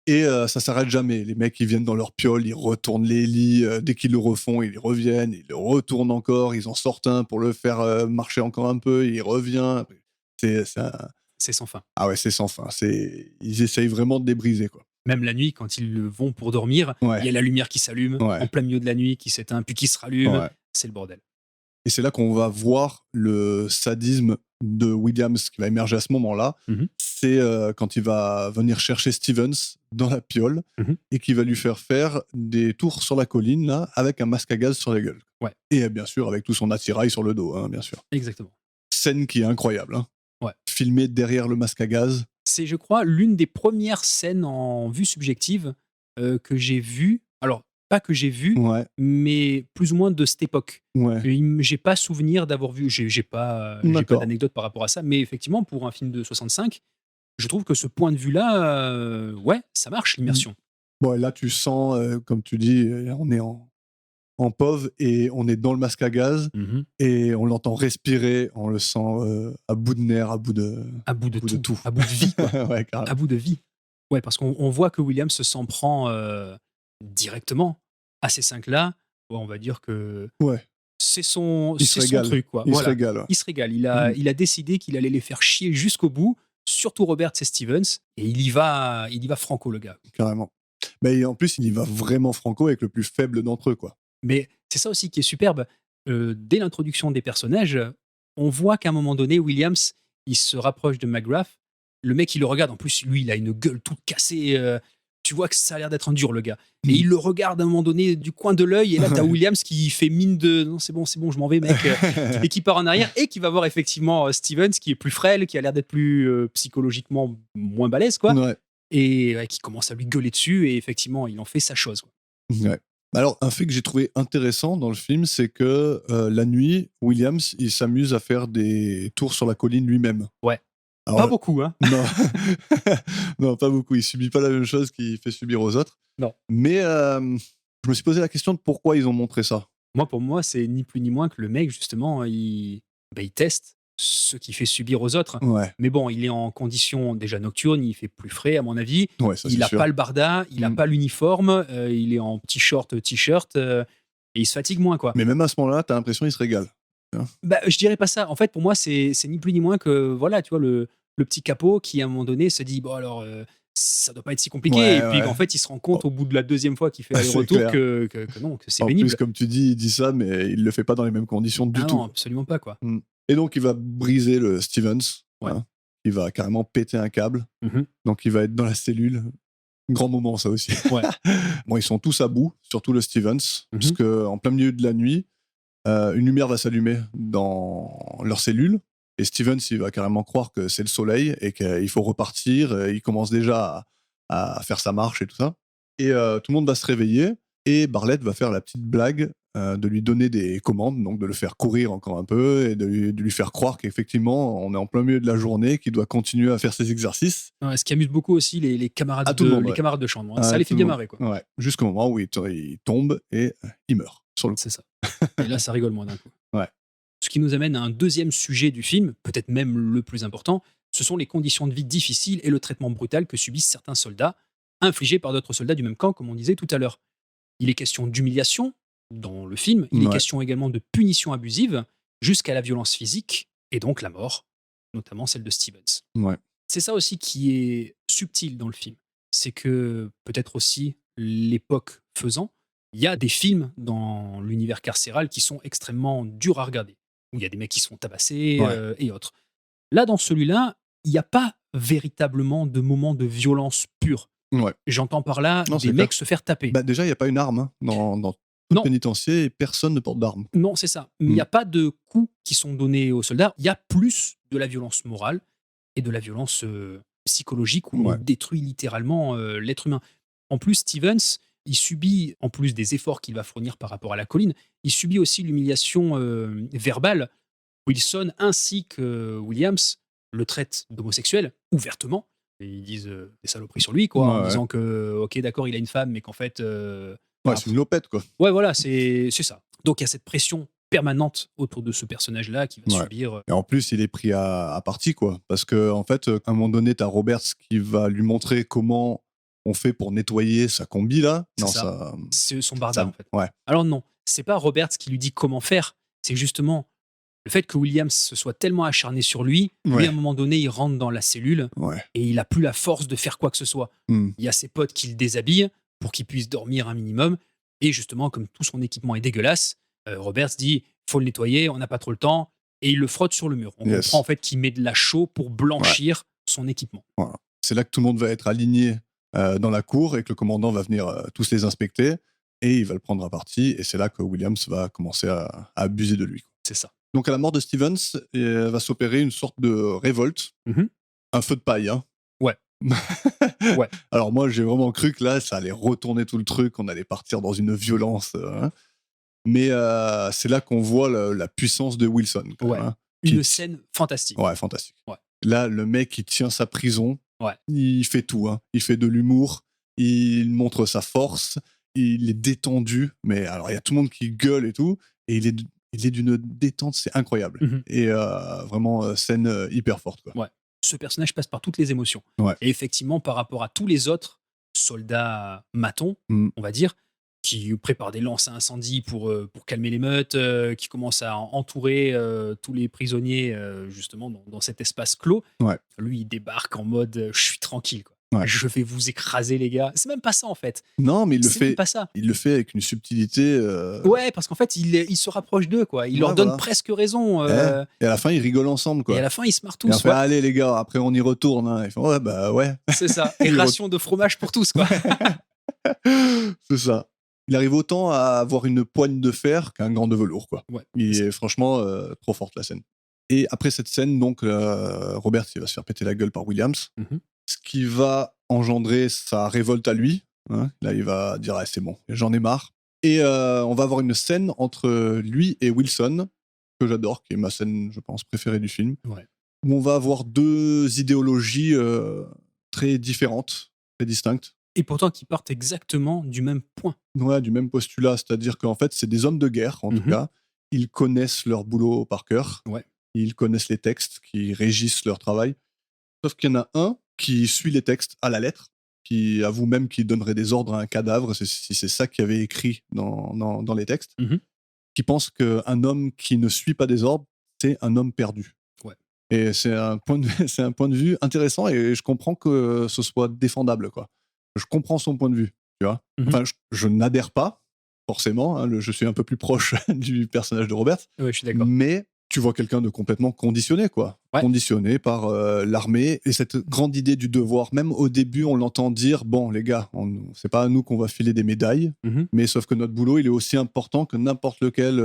Et ça s'arrête jamais. Les mecs, ils viennent dans leur piole, ils retournent les lits. Dès qu'ils le refont, ils reviennent. Ils le retournent encore. Ils en sortent un pour le faire marcher encore un peu. Il revient. C'est sans fin. Ah ouais, c'est sans fin. Ils essayent vraiment de les briser, quoi. Même la nuit, quand ils vont pour dormir, il y a la lumière qui s'allume en plein milieu de la nuit, qui s'éteint, puis qui se rallume. Ouais. C'est le bordel. Et c'est là qu'on va voir le sadisme de Williams qui va émerger à ce moment-là. C'est quand il va venir chercher Stevens dans la piole et qui va lui faire des tours sur la colline là, avec un masque à gaz sur la gueule. Ouais. Et bien sûr, avec tout son attirail sur le dos, hein, bien sûr. Exactement. Scène qui est incroyable. Hein. Ouais. Filmée derrière le masque à gaz. C'est, je crois, l'une des premières scènes en vue subjective que j'ai vues. Alors, pas que j'ai vu, Ouais, mais plus ou moins de cette époque. ouais, J'ai pas souvenir d'avoir vu, j'ai pas d'accord. d'anecdote par rapport à ça, mais effectivement, pour un film de 65, je trouve que ce point de vue-là, ouais, ça marche, Mmh. l'immersion. Bon, et là, tu sens, comme tu dis, on est en POV et on est dans le masque à gaz Mhm. et on l'entend respirer, on le sent à bout de nerfs, À bout à de bout de tout, tout. à bout de vie, quoi. Ouais, À carrément. bout de vie. Ouais, parce qu'on voit que Williams s'en prend directement à ces cinq-là. Ouais, on va dire que Ouais, il se c'est son régale. truc, quoi. Il se Voilà. régale, ouais. Il se régale. Il a, Mmh. il a décidé qu'il allait les faire chier jusqu'au bout, surtout Roberts et Stevens, et il y va franco, le gars. Carrément. Mais en plus, il y va vraiment franco avec le plus faible d'entre eux, quoi. Mais c'est ça aussi qui est superbe. Dès l'introduction des personnages, on voit qu'à un moment donné, Williams, il se rapproche de McGrath. Le mec, il le regarde. En plus, lui, il a une gueule toute cassée. Tu vois que ça a l'air d'être un dur, le gars. Et Mmh. il le regarde à un moment donné du coin de l'œil. Et là, t'as Ouais. Williams qui fait mine de non, c'est bon, je m'en vais, mec. Et qui part en arrière. Et qui va voir effectivement Stevens, qui est plus frêle, qui a l'air d'être plus psychologiquement moins balèze, quoi. Ouais, Et ouais, qui commence à lui gueuler dessus. Et effectivement, il en fait sa chose, quoi. ouais. Alors, un fait que j'ai trouvé intéressant dans le film, c'est que, la nuit, Williams, il s'amuse à faire des tours sur la colline lui-même. Ouais. Pas Alors beaucoup, hein. non, non, pas beaucoup. Il subit pas la même chose qu'il fait subir aux autres. Non. Mais, je me suis posé la question de pourquoi ils ont montré ça. Moi, pour moi, c'est ni plus ni moins que le mec, justement, il teste ce qu'il fait subir aux autres. Ouais, Mais bon, il est en condition déjà nocturne, il fait plus frais, à mon avis. ouais, ça Il c'est n'a pas sûr. le barda, il n'a Mmh. pas l'uniforme, il est en petit short, t-shirt, et il se fatigue moins, quoi. Mais même à ce moment-là, tu as l'impression qu'il se régale. Tu vois? Bah, je dirais pas ça. En fait, pour moi, c'est ni plus ni moins que, voilà, tu vois, le petit capot qui, à un moment donné, se dit, bon, alors, ça doit pas être si compliqué. Et Ouais, puis, ouais. qu'en fait, il se rend compte Oh, au bout de la deuxième fois qu'il fait c'est aller-retour clair. que non, que c'est En plus, pénible. comme tu dis, il dit ça, mais il le fait pas dans les mêmes conditions du Ah non, tout. absolument pas, quoi. Mmh. Et donc il va briser le Stevens, Ouais. hein. Il va carrément péter un câble. Mhm. Donc il va être dans la cellule. Grand moment ça aussi. Ouais. Bon, ils sont tous à bout, surtout le Stevens, Mhm. puisque en plein milieu de la nuit, une lumière va s'allumer dans leur cellule. Et Stevens, il va carrément croire que c'est le soleil et qu'il faut repartir. Et il commence déjà à faire sa marche et tout ça. Et tout le monde va se réveiller. Et Bartlett va faire la petite blague de lui donner des commandes, donc de le faire courir encore un peu et de lui faire croire qu'effectivement, on est en plein milieu de la journée, qu'il doit continuer à faire ses exercices. Ouais, ce qui amuse beaucoup aussi les À tout le monde, les ouais. camarades de chambre, hein. Ça À les fait tout le bien monde. marrer, quoi. Ouais. Jusqu'au moment où il tombe et il meurt sur le coup. C'est ça. Et là, ça rigole moins d'un coup. Ouais. Ce qui nous amène à un deuxième sujet du film, peut-être même le plus important, ce sont les conditions de vie difficiles et le traitement brutal que subissent certains soldats, infligés par d'autres soldats du même camp, comme on disait tout à l'heure. Il est question d'humiliation dans le film, il est Ouais. question également de punition abusive, jusqu'à la violence physique, et donc la mort, notamment celle de Stevens. Ouais. C'est ça aussi qui est subtil dans le film. C'est que peut-être aussi l'époque faisant, il y a des films dans l'univers carcéral qui sont extrêmement durs à regarder, où il y a des mecs qui se font tabasser Ouais. et autres. Là, dans celui-là, il n'y a pas véritablement de moment de violence pure. Ouais. J'entends par là Non, des c'est mecs clair. se faire taper. Bah, déjà, il y a pas une arme, hein, dans tout le Non, pénitencier et personne ne porte d'arme. non, c'est ça. Il n'y Mmh. a pas de coups qui sont donnés aux soldats. Il y a plus de la violence morale et de la violence psychologique où on Ouais. détruit littéralement l'être humain. En plus, Stevens, il subit, en plus des efforts qu'il va fournir par rapport à la colline, il subit aussi l'humiliation verbale. Wilson ainsi que Williams le traitent d'homosexuel ouvertement. Et ils disent des saloperies sur lui, quoi, Ouais, en ouais. disant que, ok, d'accord, il a une femme, mais qu'en fait, Ouais, voilà. c'est une lopette, quoi. Ouais, voilà, c'est ça. Donc il y a cette pression permanente autour de ce personnage-là qui va Ouais. subir. Et en plus, il est pris à partie, quoi. Parce que en fait, à un moment donné, t'as Roberts qui va lui montrer comment on fait pour nettoyer sa combi, là. C'est Non, ça. C'est son barda, ça en fait. ouais, Alors non, c'est pas Roberts qui lui dit comment faire, c'est justement le fait que Williams se soit tellement acharné sur lui, ouais, à un moment donné, il rentre dans la cellule ouais. et il a plus la force de faire quoi que ce soit. Mmh. Il y a ses potes qui le déshabillent pour qu'il puisse dormir un minimum. Et justement, comme tout son équipement est dégueulasse, Roberts dit faut le nettoyer, on n'a pas trop le temps. Et il le frotte sur le mur. On Yes. comprend en fait qu'il met de la chaux pour blanchir son équipement. Voilà. C'est là que tout le monde va être aligné dans la cour et que le commandant va venir tous les inspecter et il va le prendre à partie. Et c'est là que Williams va commencer à abuser de lui, quoi. C'est ça. Donc à la mort de Stevens, va s'opérer une sorte de révolte, Mhm. un feu de paille, hein. Ouais. Ouais. Alors moi, j'ai vraiment cru que là, ça allait retourner tout le truc, on allait partir dans une violence. Hein. Mais c'est là qu'on voit la puissance de Wilson. Quand Ouais. même, hein, Une scène fantastique. Ouais, fantastique. Ouais. Là, le mec, il tient sa prison. Ouais. Il fait tout. Hein. Il fait de l'humour. Il montre sa force. Il est détendu. Mais alors, il y a tout le monde qui gueule et tout. Et il est d'une détente, c'est incroyable. Mhm. Et vraiment, scène hyper forte. Quoi. Ouais. Ce personnage passe par toutes les émotions. Ouais. Et effectivement, par rapport à tous les autres soldats matons, on va dire, qui préparent des lances à incendie pour calmer l'émeute, qui commencent à entourer tous les prisonniers justement dans cet espace clos. Ouais. Lui, il débarque en mode je suis tranquille, quoi. Ouais. Je vais vous écraser, les gars. C'est même pas ça, en fait. Non, mais C'est même pas ça. il le fait avec une subtilité. Ouais, parce qu'en fait, il se rapproche d'eux, quoi. Il leur donne voilà. presque raison. Et à la fin, ils rigolent ensemble. Quoi. Et à la fin, ils se marrent Et on tous. fait, Ouais. allez les gars, après on y retourne. Hein. Ils font, ouais, bah ouais. C'est ça. Et ration de fromage pour tous, quoi. C'est ça. Il arrive autant à avoir une poigne de fer qu'un gant de velours. Quoi. Ouais. Il est franchement trop forte la scène. Et après cette scène, donc, Robert il va se faire péter la gueule par Williams. Mhm. Ce qui va engendrer sa révolte à lui. Hein. Là, il va dire, ah, c'est bon, j'en ai marre. Et on va avoir une scène entre lui et Wilson, que j'adore, qui est ma scène, je pense, préférée du film. Ouais. Où on va avoir deux idéologies très différentes, très distinctes. Et pourtant, qui partent exactement du même point. Ouais, du même postulat, c'est-à-dire qu'en fait, c'est des hommes de guerre, en tout cas. Ils connaissent leur boulot par cœur. Ouais. Ils connaissent les textes qui régissent leur travail. Sauf qu'il y en a un qui suit les textes à la lettre, qui avoue même qu'il donnerait des ordres à un cadavre, si c'est ça qu'il avait écrit dans les textes, qui pense qu'un homme qui ne suit pas des ordres, c'est un homme perdu. Ouais. Et c'est un point de vue intéressant et je comprends que ce soit défendable, quoi. Je comprends son point de vue, tu vois. Enfin, je n'adhère pas, forcément. Hein, je suis un peu plus proche du personnage de Robert. Ouais, je suis d'accord. Mais tu vois quelqu'un de complètement conditionné, quoi. Ouais. Conditionné par l'armée et cette grande idée du devoir. Même au début, on l'entend dire, bon, les gars, c'est pas à nous qu'on va filer des médailles, mais sauf que notre boulot, il est aussi important que n'importe lequel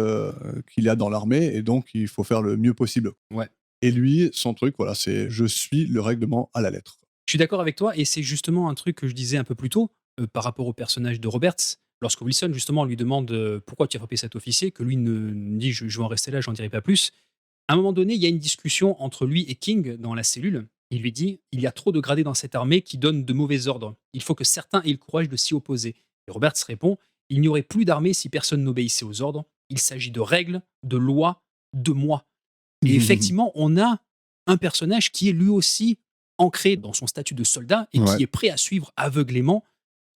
qu'il y a dans l'armée et donc il faut faire le mieux possible. Ouais. Et lui, son truc, voilà, c'est je suis le règlement à la lettre. Je suis d'accord avec toi, et c'est justement un truc que je disais un peu plus tôt par rapport au personnage de Roberts. Lorsque Wilson, justement, lui demande pourquoi tu as frappé cet officier, que lui ne dit je vais en rester là, j'en dirai pas plus. À un moment donné, il y a une discussion entre lui et King dans la cellule. Il lui dit il y a trop de gradés dans cette armée qui donnent de mauvais ordres. Il faut que certains aient le courage de s'y opposer. Et Roberts répond il n'y aurait plus d'armée si personne n'obéissait aux ordres. Il s'agit de règles, de lois, de moi. Et effectivement, on a un personnage qui est lui aussi ancré dans son statut de soldat et qui est prêt à suivre aveuglément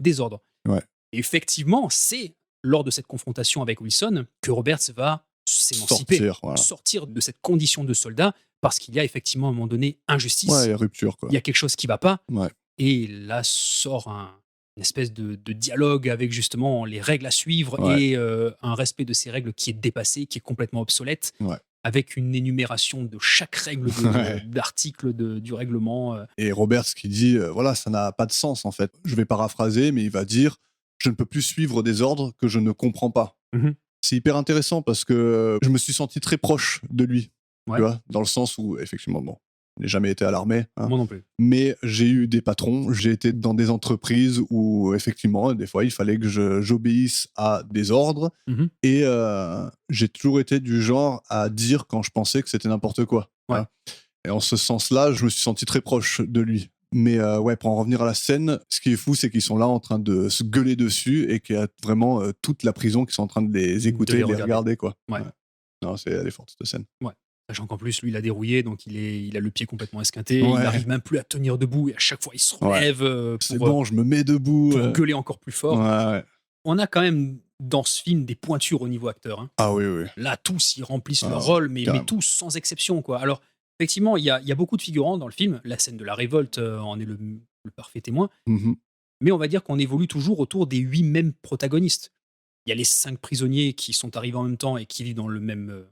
des ordres. Ouais. Et effectivement, c'est lors de cette confrontation avec Wilson que Roberts va s'émanciper, sortir de cette condition de soldat, parce qu'il y a effectivement à un moment donné injustice. Ouais, il y a rupture, quoi. Il y a quelque chose qui ne va pas. Ouais. Et là sort une espèce de dialogue avec justement les règles à suivre et un respect de ces règles qui est dépassé, qui est complètement obsolète. Ouais. Avec une énumération de chaque règle d'article du règlement. Et Roberts qui dit, voilà, ça n'a pas de sens en fait. Je vais paraphraser, mais il va dire, je ne peux plus suivre des ordres que je ne comprends pas. C'est hyper intéressant parce que je me suis senti très proche de lui, tu vois, dans le sens où, effectivement, bon, je n'ai jamais été à l'armée. Hein, moi non plus. Mais j'ai eu des patrons, j'ai été dans des entreprises où, effectivement, des fois, il fallait que j'obéisse à des ordres. Et j'ai toujours été du genre à dire quand je pensais que c'était n'importe quoi. Ouais. Hein. Et en ce sens-là, je me suis senti très proche de lui. Mais ouais, pour en revenir à la scène, ce qui est fou, c'est qu'ils sont là en train de se gueuler dessus et qu'il y a vraiment toute la prison qui sont en train de les écouter, de les regarder, quoi. Ouais. Non, elle est forte, cette scène. Ouais. Sachant qu'en plus, lui, il a dérouillé, donc il a le pied complètement esquinté. Ouais. Il n'arrive même plus à tenir debout. Et à chaque fois, il se relève c'est bon, je me mets debout. Pour gueuler encore plus fort. Ouais. On a quand même, dans ce film, des pointures au niveau acteur. Hein. Ah oui, oui. Là, tous, ils remplissent leur rôle, mais tous sans exception, quoi. Alors, effectivement, il y a beaucoup de figurants dans le film. La scène de la révolte en est le parfait témoin. Mais on va dire qu'on évolue toujours autour des 8 mêmes protagonistes. Il y a les 5 prisonniers qui sont arrivés en même temps et qui vivent dans la même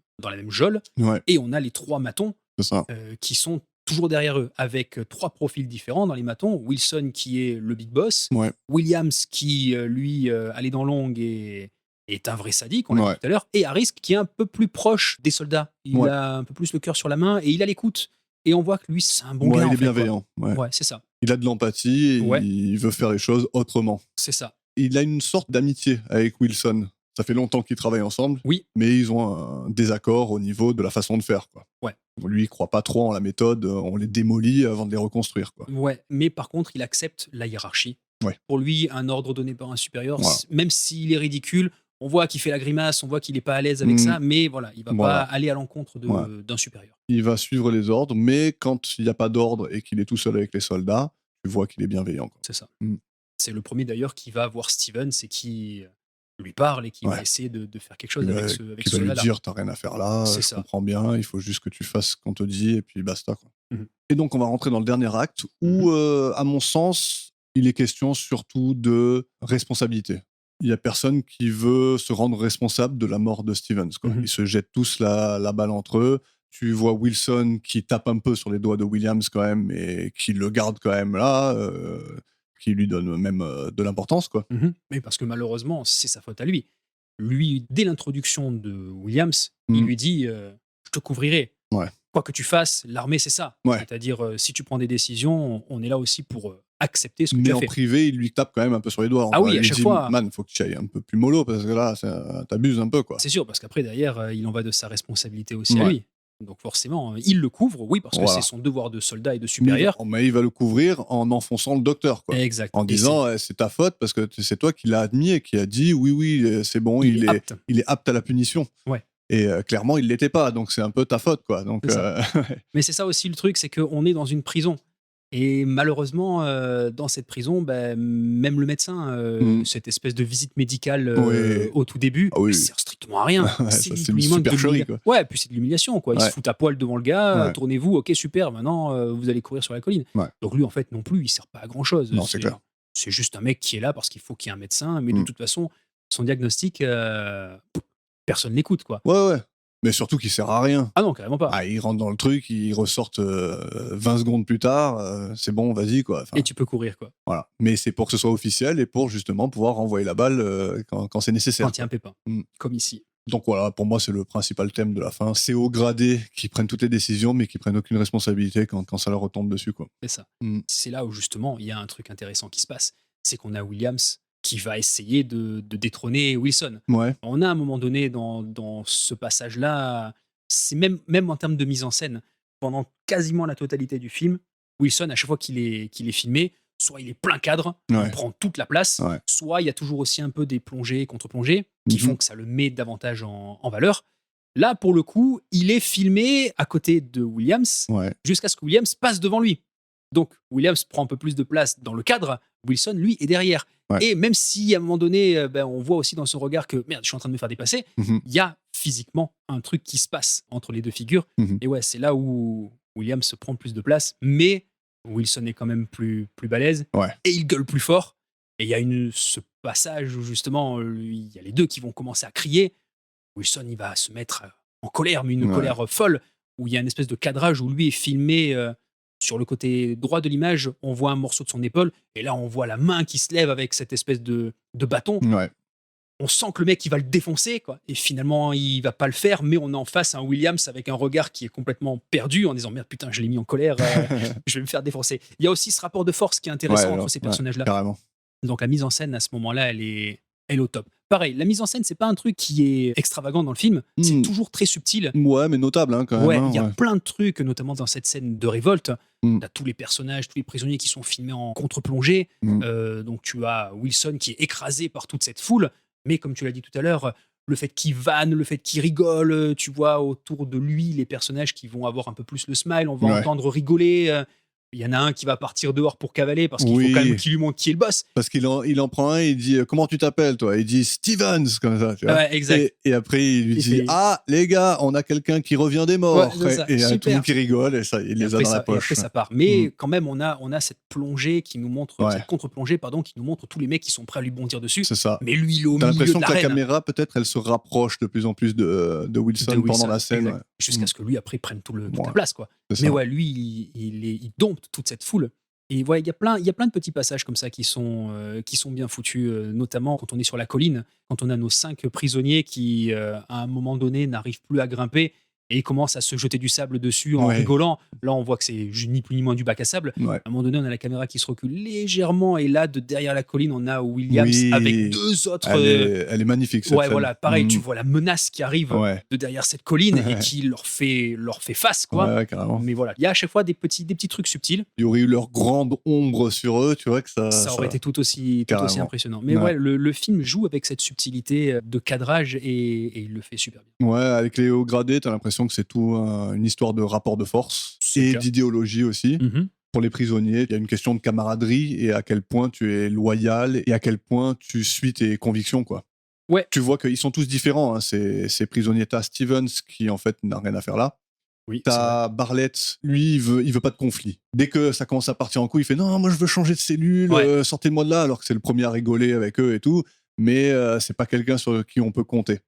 geôle. Ouais. Et on a les 3 matons ça. Qui sont toujours derrière eux, avec 3 profils différents dans les matons. Wilson qui est le big boss. Williams qui, lui, a les dents longues et est un vrai sadique, on l'a dit tout à l'heure. Et Harris qui est un peu plus proche des soldats. Il a un peu plus le cœur sur la main et il a l'écoute. Et on voit que lui, c'est un bon Ouais, gars, il en est fait, quoi. bienveillant. Ouais. Ouais, c'est ça. Il a de l'empathie et Ouais, il veut faire les choses autrement. c'est ça. Il a une sorte d'amitié avec Wilson. Ça fait longtemps qu'ils travaillent ensemble, Oui, mais ils ont un désaccord au niveau de la façon de faire, quoi. ouais. Lui, il croit pas trop en la méthode, on les démolit avant de les reconstruire, quoi. Ouais, mais par contre, il accepte la hiérarchie. Ouais, Pour lui, un ordre donné par un supérieur, voilà. même s'il est ridicule, on voit qu'il fait la grimace, on voit qu'il est pas à l'aise avec Mmh, ça, mais voilà, il va pas voilà, aller à l'encontre ouais. d'un supérieur. Il va suivre les ordres, mais quand il y a pas d'ordre et qu'il est tout seul avec les soldats, tu vois qu'il est bienveillant, quoi. C'est ça. Mmh. C'est le premier d'ailleurs qui va voir Stevens et qui lui parle et qui va Ouais. essayer de faire quelque Qui chose va avec ce qui va lui soldat-là. dire: «Tu as rien à faire là, C'est je ça. comprends bien, il faut juste que tu fasses ce qu'on te dit et puis basta, quoi». Mhm. Et donc on va rentrer dans le dernier acte Mhm. où, à mon sens, il est question surtout de responsabilité. Il y a personne qui veut se rendre responsable de la mort de Stevens, quoi. Mhm. Ils se jettent tous la balle entre eux. Tu vois Wilson qui tape un peu sur les doigts de Williams quand même et qui le garde quand même là, qui lui donne même, de l'importance, quoi. Mhm. Mais parce que malheureusement, c'est sa faute à lui. Lui, dès l'introduction de Williams, il Mmh. lui dit je te couvrirai. Ouais. Quoi que tu fasses, l'armée, c'est ça. Ouais. C'est-à-dire, si tu prends des décisions, on est là aussi pour accepter ce que tu Mais as en fait. privé, il lui tape quand même un peu sur les doigts. Ah oui, Il à lui chaque dit: fois, «Man, faut que tu ailles un peu plus mollo parce que là, t'abuses un peu, quoi». c'est sûr, parce qu'après, derrière, il en va de sa responsabilité aussi à Ouais, lui. Donc forcément, il le couvre, oui, parce que c'est voilà. son devoir de soldat et de Mais supérieur. il va le couvrir en enfonçant le docteur, quoi. Exact. En Et c'est, disant: «C'est ta faute parce que c'est toi qui l'as admis et qui a dit: "Oui, oui, c'est bon, il est apte. il est apte à la punition"». Ouais, Et clairement, il l'était pas, donc c'est un peu ta faute, quoi. Donc c'est ça. Mais c'est ça aussi le truc, c'est qu'on est dans une prison. Et malheureusement, dans cette prison, ben, même le médecin, mmh. cette espèce de visite médicale Oui. au tout début, Ah oui, il oui. sert strictement à rien. Ouais, C'est ça, ni c'est plus une ni moins que de supercherie, l'humiliation. quoi. Ouais, puis c'est de l'humiliation, quoi. Il se Ouais, fout à poil devant le gars, ouais, tournez-vous, ok, super, maintenant vous allez courir sur la colline. ouais. Donc lui, en fait, non plus, il sert pas à grand chose. Non, c'est clair. C'est juste un mec qui est là parce qu'il faut qu'il y ait un médecin, mais de Mmh. toute façon, son diagnostic, personne n'écoute, quoi. Ouais, ouais. Mais surtout qu'il sert à rien. Ah non, carrément pas. Ah, ils rentrent dans le truc, ils ressortent 20 secondes plus tard, c'est bon, vas-y, quoi. Et Enfin, tu peux courir, quoi, voilà. Mais c'est pour que ce soit officiel et pour justement pouvoir renvoyer la balle quand c'est nécessaire, quand il y a un quoi. pépin, Mm. comme ici. Donc voilà, pour moi, c'est le principal thème de la fin. C'est hauts gradés qui prennent toutes les décisions, mais qui prennent aucune responsabilité quand ça leur retombe dessus, quoi. C'est ça. Mm. C'est là où justement il y a un truc intéressant qui se passe. C'est qu'on a Williams qui va essayer de détrôner Wilson. Ouais, On a à un moment donné dans ce passage-là, c'est même en termes de mise en scène, pendant quasiment la totalité du film, Wilson, à chaque fois qu'il est filmé, soit il est plein cadre, il ouais, prend toute la place, ouais. soit il y a toujours aussi un peu des plongées, contre-plongées, qui Mhm. font que ça le met davantage en valeur. Là, pour le coup, il est filmé à côté de Williams, Ouais, jusqu'à ce que Williams passe devant lui. Donc, Williams prend un peu plus de place dans le cadre, Wilson, lui, est derrière. ouais. Et même si, à un moment donné, ben, on voit aussi dans son regard que, merde, je suis en train de me faire dépasser, Mhm. il y a physiquement un truc qui se passe entre les deux figures. Mhm. Et ouais, c'est là où Williams se prend plus de place, mais Wilson est quand même plus balèze, Ouais, et il gueule plus fort. Et il y a ce passage où, justement, il y a les deux qui vont commencer à crier. Wilson, il va se mettre en colère, mais une ouais, colère folle, où il y a une espèce de cadrage où lui est filmé sur le côté droit de l'image, on voit un morceau de son épaule, et là on voit la main qui se lève avec cette espèce de bâton. ouais. On sent que le mec il va le défoncer, quoi. Et finalement il va pas le faire, mais on est en face à un Williams avec un regard qui est complètement perdu en disant merde putain je l'ai mis en colère, je vais me faire défoncer. Il y a aussi ce rapport de force qui est intéressant Ouais, entre alors, ces ouais, personnages-là. carrément. Donc la mise en scène à ce moment-là, elle est au top. Pareil, la mise en scène, c'est pas un truc qui est extravagant dans le film, c'est Mm. toujours très subtil. Ouais, mais notable, hein, quand même. Ouais, Hein, il y a ouais. plein de trucs, notamment dans cette scène de révolte. Mm. Tu as tous les personnages, tous les prisonniers qui sont filmés en contre-plongée. Mm. Donc tu as Wilson qui est écrasé par toute cette foule. Mais comme tu l'as dit tout à l'heure, le fait qu'il vanne, le fait qu'il rigole, tu vois autour de lui les personnages qui vont avoir un peu plus le smile, on va Ouais. entendre rigoler. Il y en a un qui va partir dehors pour cavaler parce qu'il faut Oui. quand même qu'il lui montre qui est le boss. Parce il en prend un, il dit comment tu t'appelles, toi? Il dit Stevens, comme ça, tu vois. Ouais, exact. Et après, il lui Il dit fait- ah, les gars, on a quelqu'un qui revient des morts. Ouais, c'est ça. Et tout le Super. monde qui rigole, et ça, il Et les a après, dans la et poche. après, ça part. Mais Mm. quand même, on a cette plongée qui nous montre, Ouais. cette contre-plongée, pardon, qui nous montre tous les mecs qui sont prêts à lui bondir dessus. C'est ça. Mais lui, il est au T'as milieu de l'impression que la l'arène. caméra, peut-être, elle se rapproche de plus en plus de Wilson De pendant Wilson, la scène. exact. Ouais. Jusqu'à Mm. ce que lui, après, prenne toute la Ouais, place, quoi. c'est Mais ça. ouais, lui, il dompte toute cette foule. Et ouais, il y a plein de petits passages comme ça qui sont bien foutus, notamment quand on est sur la colline, quand on a nos 5 prisonniers qui, à un moment donné, n'arrivent plus à grimper et il commence à se jeter du sable dessus en Ouais. rigolant. Là, on voit que c'est ni plus ni moins du bac à sable. Ouais. À un moment donné, on a la caméra qui se recule légèrement, et là, de derrière la colline, on a Williams Oui. avec 2 autres. Elle est magnifique, cette Ouais, scène. voilà, pareil, tu Mm. vois la menace qui arrive Ouais. de derrière cette colline et qui leur fait face, quoi. Ouais, carrément. Mais voilà, il y a à chaque fois des petits trucs subtils. Il y aurait eu leur grande ombre sur eux, tu vois que Ça aurait été tout aussi Carrément. impressionnant. Mais Ouais. ouais, le film joue avec cette subtilité de cadrage et il le fait super bien. Ouais, avec les hauts gradés, t'as l'impression que c'est tout une histoire de rapport de force C'est le et cas. d'idéologie aussi. Mhm. Pour les prisonniers, il y a une question de camaraderie et à quel point tu es loyal et à quel point tu suis tes convictions, quoi. Ouais. Tu vois qu'ils sont tous différents, hein, ces prisonniers. T'as Stevens qui, en fait, n'a rien à faire là. Oui, c'est vrai. T'as Bartlett, lui, il veut pas de conflit. Dès que ça commence à partir en couille, il fait non, moi je veux changer de cellule, Ouais. sortez-moi de là, alors que c'est le premier à rigoler avec eux et tout. Mais c'est pas quelqu'un sur qui on peut compter.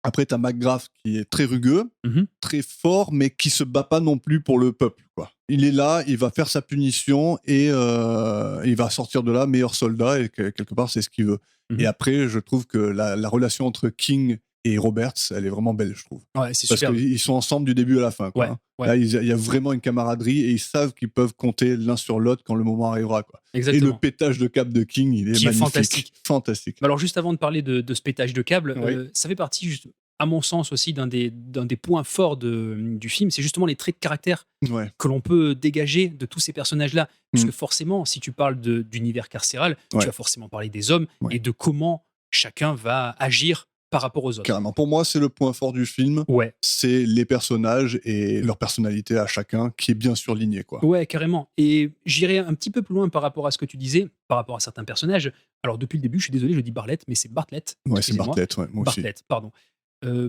Après, t'as McGrath qui est très rugueux, Mhm. très fort, mais qui se bat pas non plus pour le peuple, quoi. Il est là, il va faire sa punition et il va sortir de là meilleur soldat et quelque part, c'est ce qu'il veut. Mhm. Et après, je trouve que la relation entre King et Roberts, elle est vraiment belle, je trouve. Ouais, c'est Parce super. qu'ils sont ensemble du début à la fin, quoi. Ouais, Hein. ouais. Là, il y a vraiment une camaraderie et ils savent qu'ils peuvent compter l'un sur l'autre quand le moment arrivera, quoi. Et Exactement. le pétage de câble de King, il est Qui est magnifique. fantastique. Fantastique. Alors, juste avant de parler de ce pétage de câble, Oui. ça fait partie, à mon sens aussi, d'un des points forts du film. C'est justement les traits de caractère Ouais. que l'on peut dégager de tous ces personnages-là. Puisque forcément, si tu parles d'univers carcéral, Ouais. tu vas forcément parler des hommes Ouais. et de comment chacun va agir par rapport aux autres. Carrément. Pour moi, c'est le point fort du film. Ouais. C'est les personnages et leur personnalité à chacun qui est bien surligné, quoi. Ouais, carrément. Et j'irai un petit peu plus loin par rapport à ce que tu disais, par rapport à certains personnages. Alors, depuis le début, je suis désolé, je dis Bartlett, mais c'est Bartlett. Ouais, c'est excusez-moi. Bartlett, ouais, moi aussi. Bartlett, pardon.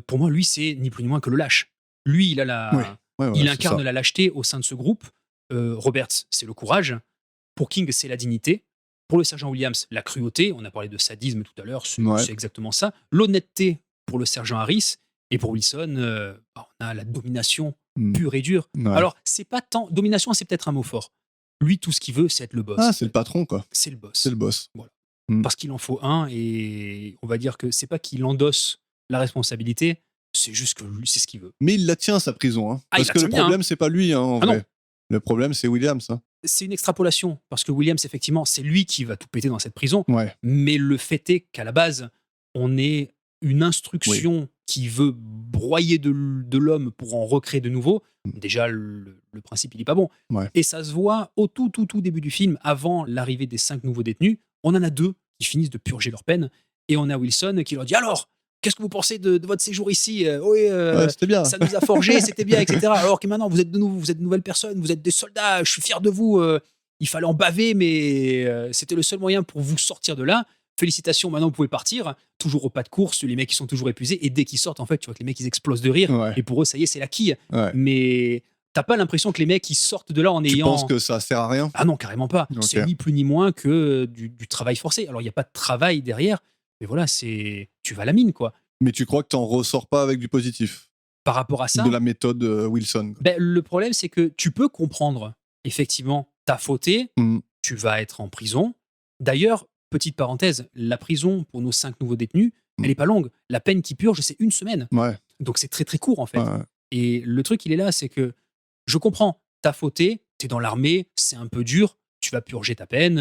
Pour moi, lui, c'est ni plus ni moins que le lâche. Lui, il a Ouais, il c'est incarne ça. la lâcheté au sein de ce groupe. Roberts, c'est le courage. Pour King, c'est la dignité. Pour le sergent Williams, la cruauté. On a parlé de sadisme tout à l'heure, c'est exactement ça. L'honnêteté pour le sergent Harris. Et pour Wilson, on a la domination pure et dure. Ouais. Alors, c'est pas tant. Domination, c'est peut-être un mot fort. Lui, tout ce qu'il veut, c'est être le boss. Ah, c'est le patron, quoi. C'est le boss. C'est le boss. Voilà. Parce qu'il en faut un, et on va dire que c'est pas qu'il endosse la responsabilité, c'est juste que lui, c'est ce qu'il veut. Mais il la tient, sa prison. Hein. Ah, il Parce la que tient le bien, problème, c'est pas lui, hein, en Ah non. vrai. Le problème, c'est Williams. Hein. C'est une extrapolation, parce que Williams, effectivement, c'est lui qui va tout péter dans cette prison. Ouais. Mais le fait est qu'à la base, on est une instruction qui veut broyer de l'homme pour en recréer de nouveau. Déjà, le principe, il est pas bon. Ouais. Et ça se voit au tout début du film, avant l'arrivée des 5 nouveaux détenus. On en a 2 qui finissent de purger leur peine. Et on a Wilson qui leur dit « Alors, qu'est-ce que vous pensez de votre séjour ici ? Oui, c'était bien. ça nous a forgé, c'était bien, etc. Alors que maintenant, vous êtes de nouvelles personnes, vous êtes des soldats, je suis fier de vous. Il fallait en baver, mais c'était le seul moyen pour vous sortir de là. Félicitations, maintenant vous pouvez partir. Toujours au pas de course, les mecs ils sont toujours épuisés. Et dès qu'ils sortent, en fait, tu vois que les mecs ils explosent de rire. Ouais. Et pour eux, ça y est, c'est la quille. Ouais. Mais t'as pas l'impression que les mecs ils sortent de là en Tu ayant. penses que ça sert à rien ? Ah non, carrément pas. Ok. C'est ni plus ni moins que du travail forcé. Alors il n'y a pas de travail derrière, mais voilà, tu vas à la mine, quoi. Mais tu crois que t'en ressors pas avec du positif Par rapport à ça, de la méthode Wilson. le problème c'est que tu peux comprendre, effectivement, t'as fauté, tu vas être en prison. D'ailleurs, petite parenthèse, la prison pour nos 5 nouveaux détenus, elle est pas longue. La peine qu'ils purgent, c'est 1 semaine. Ouais. Donc c'est très très court, en fait. Ouais. Et le truc, il est là, c'est que je comprends, t'as fauté, t'es dans l'armée, c'est un peu dur, tu vas purger ta peine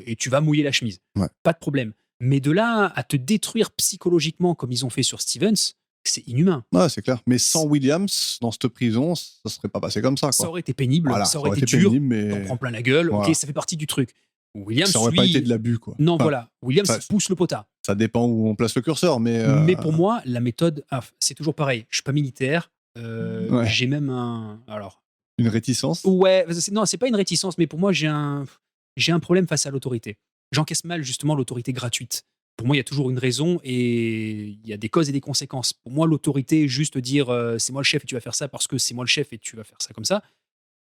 et tu vas mouiller la chemise. Ouais. Pas de problème. Mais de là à te détruire psychologiquement comme ils ont fait sur Stevens, c'est inhumain. Ouais, c'est clair. Mais sans Williams, dans cette prison, ça serait pas passé comme ça. Quoi. Ça aurait été pénible, Voilà, ça aurait été dur, pénible, mais t'en prends plein la gueule, Voilà. ok, ça fait partie du truc. Williams, ça aurait lui, pas été de l'abus, quoi. non, Enfin, voilà. Williams ça- il pousse le potard. Ça dépend où on place le curseur, mais. Mais pour moi, la méthode, c'est toujours pareil. Je suis pas militaire. Ouais. J'ai même un. Alors. Une réticence. Ouais, non, c'est pas une réticence, mais pour moi, j'ai un problème face à l'autorité. J'encaisse mal justement l'autorité gratuite. Pour moi, il y a toujours une raison et il y a des causes et des conséquences. Pour moi, l'autorité, juste dire c'est moi le chef et tu vas faire ça parce que c'est moi le chef et tu vas faire ça comme ça.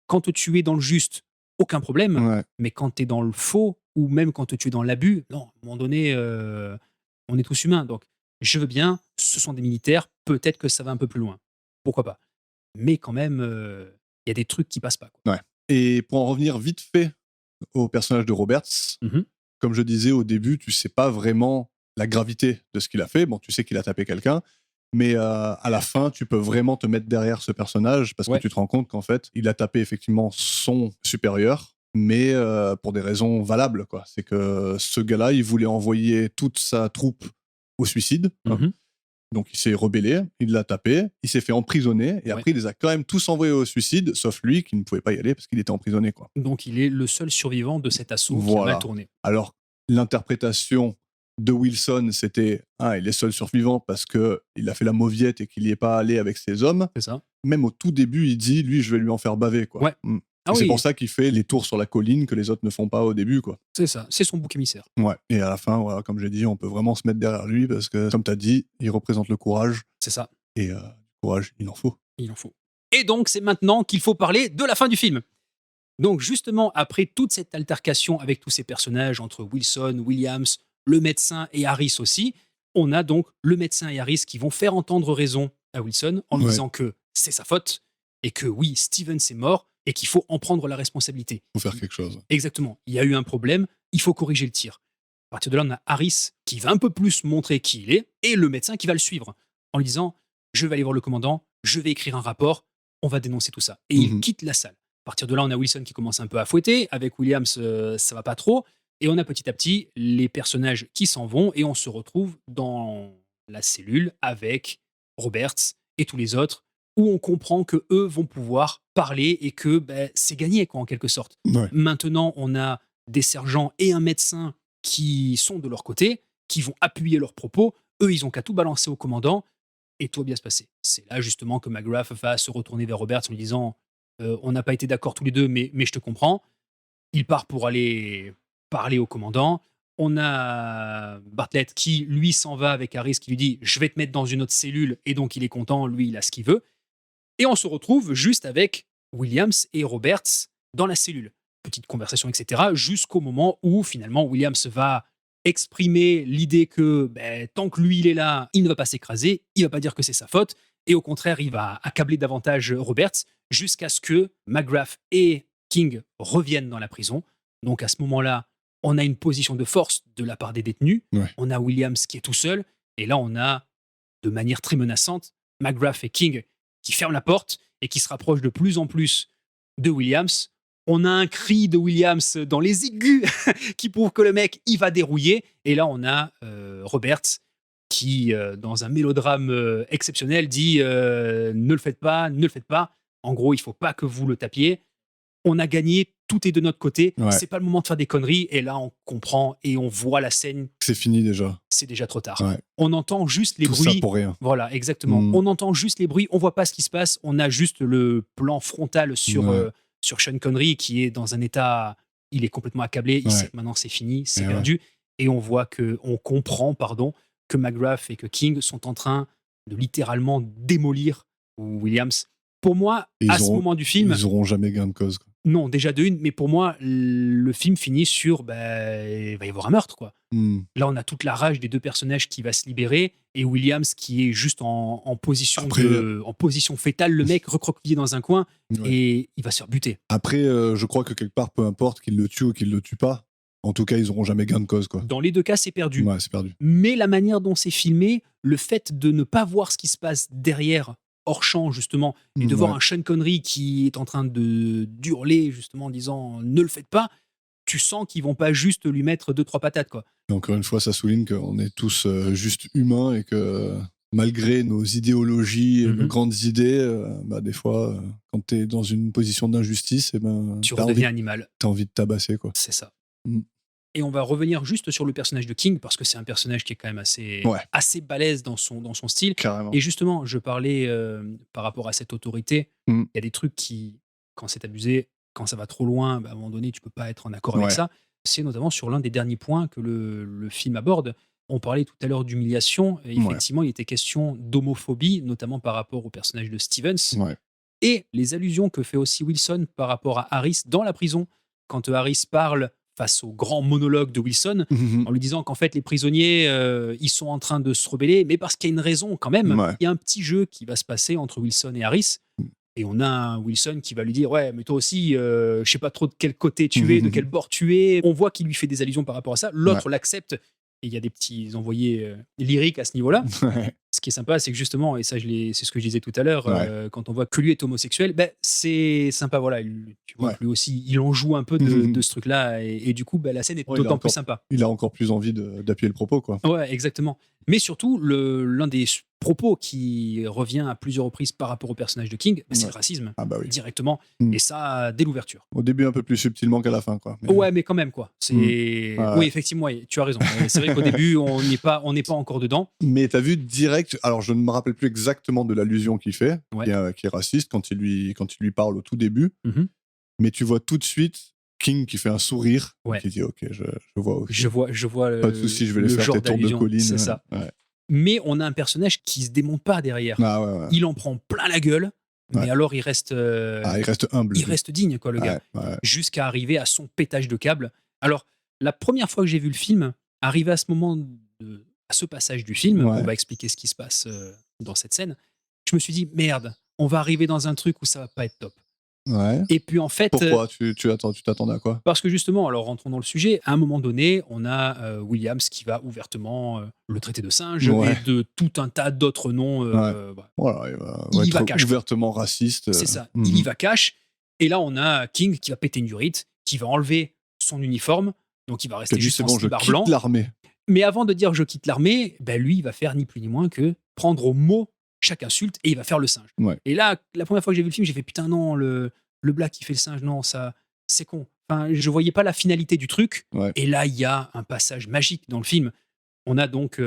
Quand tu es dans le juste, aucun problème. Ouais. Mais quand tu es dans le faux ou même quand tu es dans l'abus, non, à un moment donné, on est tous humains. Donc, je veux bien, ce sont des militaires, peut-être que ça va un peu plus loin. Pourquoi pas. Mais quand même, il y a des trucs qui passent pas. Quoi. Ouais. Et pour en revenir vite fait au personnage de Roberts, comme je disais au début, tu sais pas vraiment la gravité de ce qu'il a fait. Bon, tu sais qu'il a tapé quelqu'un, Mais à la fin, tu peux vraiment te mettre derrière ce personnage parce que tu te rends compte qu'en fait, il a tapé effectivement son supérieur, mais pour des raisons valables, quoi. C'est que ce gars-là, il voulait envoyer toute sa troupe au suicide. Donc il s'est rebellé, il l'a tapé, il s'est fait emprisonner, et après il les a quand même tous envoyés au suicide, sauf lui qui ne pouvait pas y aller parce qu'il était emprisonné, quoi. Donc il est le seul survivant de cet assaut qui a mal tourné. Alors, l'interprétation de Wilson, c'était il est seul survivant parce qu'il a fait la mauviette et qu'il n'y est pas allé avec ses hommes. C'est ça. Même au tout début, il dit, lui, je vais lui en faire baver, quoi. Ouais. C'est pour ça qu'il fait les tours sur la colline que les autres ne font pas au début, quoi. C'est ça, c'est son bouc émissaire. Ouais. Et à la fin, voilà, comme j'ai dit, on peut vraiment se mettre derrière lui parce que, comme tu as dit, il représente le courage. C'est ça. Et du courage, il en faut. Il en faut. Et donc, c'est maintenant qu'il faut parler de la fin du film. Donc, justement, après toute cette altercation avec tous ces personnages, entre Wilson, Williams, le médecin et Harris aussi, on a donc le médecin et Harris qui vont faire entendre raison à Wilson en lui disant que c'est sa faute et que oui, Stevens est mort et qu'il faut en prendre la responsabilité. Il faut faire quelque chose. Exactement. Il y a eu un problème, il faut corriger le tir. À partir de là, on a Harris qui va un peu plus montrer qui il est et le médecin qui va le suivre en lui disant « Je vais aller voir le commandant, je vais écrire un rapport, on va dénoncer tout ça. » Et il quitte la salle. À partir de là, on a Wilson qui commence un peu à fouetter. Avec Williams, ça va pas trop. Et on a petit à petit les personnages qui s'en vont et on se retrouve dans la cellule avec Roberts et tous les autres où on comprend que eux vont pouvoir parler et que c'est gagné, quoi, en quelque sorte. Ouais. Maintenant, on a des sergents et un médecin qui sont de leur côté, qui vont appuyer leurs propos. Eux, ils ont qu'à tout balancer au commandant et tout va bien se passer. C'est là justement que McGrath va se retourner vers Roberts en lui disant on n'a pas été d'accord tous les deux, mais je te comprends. Il part pour aller parler au commandant. On a Bartlett qui, lui, s'en va avec Harris qui lui dit « Je vais te mettre dans une autre cellule » et donc il est content, lui, il a ce qu'il veut. Et on se retrouve juste avec Williams et Roberts dans la cellule. Petite conversation, etc. Jusqu'au moment où, finalement, Williams va exprimer l'idée que tant que lui, il est là, il ne va pas s'écraser, il ne va pas dire que c'est sa faute, et au contraire, il va accabler davantage Roberts jusqu'à ce que McGrath et King reviennent dans la prison. Donc à ce moment-là, on a une position de force de la part des détenus. Ouais. On a Williams qui est tout seul, et là, on a, de manière très menaçante, McGrath et King qui ferment la porte et qui se rapprochent de plus en plus de Williams. On a un cri de Williams dans les aigus qui prouve que le mec, il va dérouiller. Et là, on a Roberts qui, dans un mélodrame exceptionnel, dit ne le faites pas, ne le faites pas. En gros, il faut pas que vous le tapiez. On a gagné, tout est de notre côté. Ouais. C'est pas le moment de faire des conneries. Et là, on comprend et on voit la scène. C'est fini déjà. C'est déjà trop tard. Ouais. On entend juste les Tout bruits. ça pour rien. Voilà, exactement. On entend juste les bruits. On voit pas ce qui se passe. On a juste le plan frontal sur Sean Connery qui est dans un état. Il est complètement accablé. Il sait que maintenant c'est fini, c'est perdu. Et on voit on comprend, que McGrath et que King sont en train de littéralement démolir Williams. Pour moi, ce moment du film, ils auront jamais gain de cause, quoi. Non, déjà de une, mais pour moi, le film finit sur il va y avoir un meurtre, quoi. Là, on a toute la rage des deux personnages qui va se libérer et Williams qui est juste en position en position fétale, le mec recroquevillé dans un coin et il va se faire buter. Après, je crois que quelque part, peu importe qu'il le tue ou qu'il le tue pas, en tout cas, ils auront jamais gain de cause, quoi. Dans les deux cas, c'est perdu. Ouais, c'est perdu. Mais la manière dont c'est filmé, le fait de ne pas voir ce qui se passe derrière, hors champ, justement, et de voir un Sean Connery qui est en train d'hurler, justement, en disant « ne le faites pas », tu sens qu'ils vont pas juste lui mettre 2-3 patates, quoi. Et encore une fois, ça souligne qu'on est tous juste humains et que malgré nos idéologies et nos grandes idées, des fois, quand tu es dans une position d'injustice, tu redeviens animal. Tu as envie de tabasser, quoi. C'est ça. Et on va revenir juste sur le personnage de King, parce que c'est un personnage qui est quand même assez balèze dans son style. Carrément. Et justement, je parlais par rapport à cette autorité, il y a des trucs qui, quand c'est abusé, quand ça va trop loin, à un moment donné, tu peux pas être en accord avec ça. C'est notamment sur l'un des derniers points que le film aborde. On parlait tout à l'heure d'humiliation, et effectivement, il était question d'homophobie, notamment par rapport au personnage de Stevens. Et les allusions que fait aussi Wilson par rapport à Harris dans la prison, quand Harris parle face au grand monologue de Wilson, en lui disant qu'en fait, les prisonniers, ils sont en train de se rebeller, mais parce qu'il y a une raison quand même. Il y a un petit jeu qui va se passer entre Wilson et Harris, et on a un Wilson qui va lui dire « Ouais, mais toi aussi, je sais pas trop de quel côté tu es, de quel bord tu es. » On voit qu'il lui fait des allusions par rapport à ça. L'autre l'accepte, et il y a des petits envoyés lyriques à ce niveau-là. Ce qui est sympa, c'est que justement, et ça, c'est ce que je disais tout à l'heure, Ouais. quand on voit que lui est homosexuel, ben, c'est sympa, voilà. Tu vois Ouais. que lui aussi, il en joue un peu de ce truc-là, et du coup, ben, la scène est Ouais, d'autant plus sympa. il a encore plus envie d'appuyer le propos, quoi. Ouais, exactement. Mais surtout, l'un des propos qui revient à plusieurs reprises par rapport au personnage de King, ben, c'est Ouais. le racisme, Ah bah oui. directement, Mm. et ça, dès l'ouverture. Au début, un peu plus subtilement qu'à la fin, quoi. Mais- Ouais, mais quand même, quoi. Ouais. Oui, effectivement, ouais, tu as raison. C'est vrai qu'au début, on n'est pas encore dedans. Mais t'as vu direct, alors je ne me rappelle plus exactement de l'allusion qu'il fait, Ouais. qui est raciste quand il lui parle au tout début, Mhm. mais tu vois tout de suite King qui fait un sourire, Ouais. qui dit ok, je vois aussi. Je vois Pas de souci, je vais le les faire genre tes tours de d'allusion, colline. c'est ça. Ouais. Mais on a un personnage qui se démonte pas derrière. Ah ouais, ouais. Il en prend plein la gueule, mais Ouais. alors il reste, Il reste humble. il lui. reste digne, quoi, le gars, Ouais, ouais. jusqu'à arriver à son pétage de câble. Alors, la première fois que j'ai vu le film, arrivé à ce moment, à ce passage du film, Ouais. on va expliquer ce qui se passe dans cette scène, je me suis dit, merde, on va arriver dans un truc où ça va pas être top. Ouais. Et puis en fait, Pourquoi tu t'attendais à quoi? parce que justement, alors rentrons dans le sujet, à un moment donné, on a Williams qui va ouvertement le traiter de singe Ouais. et de tout un tas d'autres noms. Voilà. Voilà, il va Il y être va cash. ouvertement raciste. C'est ça, Mhm. il y va cash. Et là, on a King qui va péter une durite, qui va enlever son uniforme, donc il va Qui a rester dit, juste c'est en bon, je slibard quitte blanc. l'armée. Mais avant de dire je quitte l'armée, ben lui, il va faire ni plus ni moins que prendre au mot chaque insulte et il va faire le singe. Ouais. Et là, la première fois que j'ai vu le film, j'ai fait putain non, le black qui fait le singe, non, ça, c'est con. Enfin, je voyais pas la finalité du truc. Ouais. Et là, il y a un passage magique dans le film. On a donc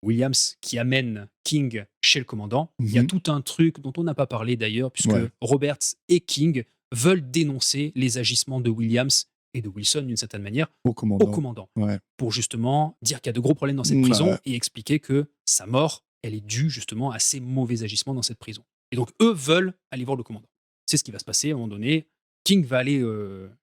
Williams qui amène King chez le commandant. Il y a Mhm. tout un truc dont on n'a pas parlé d'ailleurs, puisque Ouais. Roberts et King veulent dénoncer les agissements de Williams et de Wilson d'une certaine manière Au au commandant. commandant, Ouais. pour justement dire qu'il y a de gros problèmes dans cette Ouais. prison et expliquer que sa mort, elle est due justement à ces mauvais agissements dans cette prison. Et donc, eux veulent aller voir le commandant. C'est ce qui va se passer à un moment donné. King va aller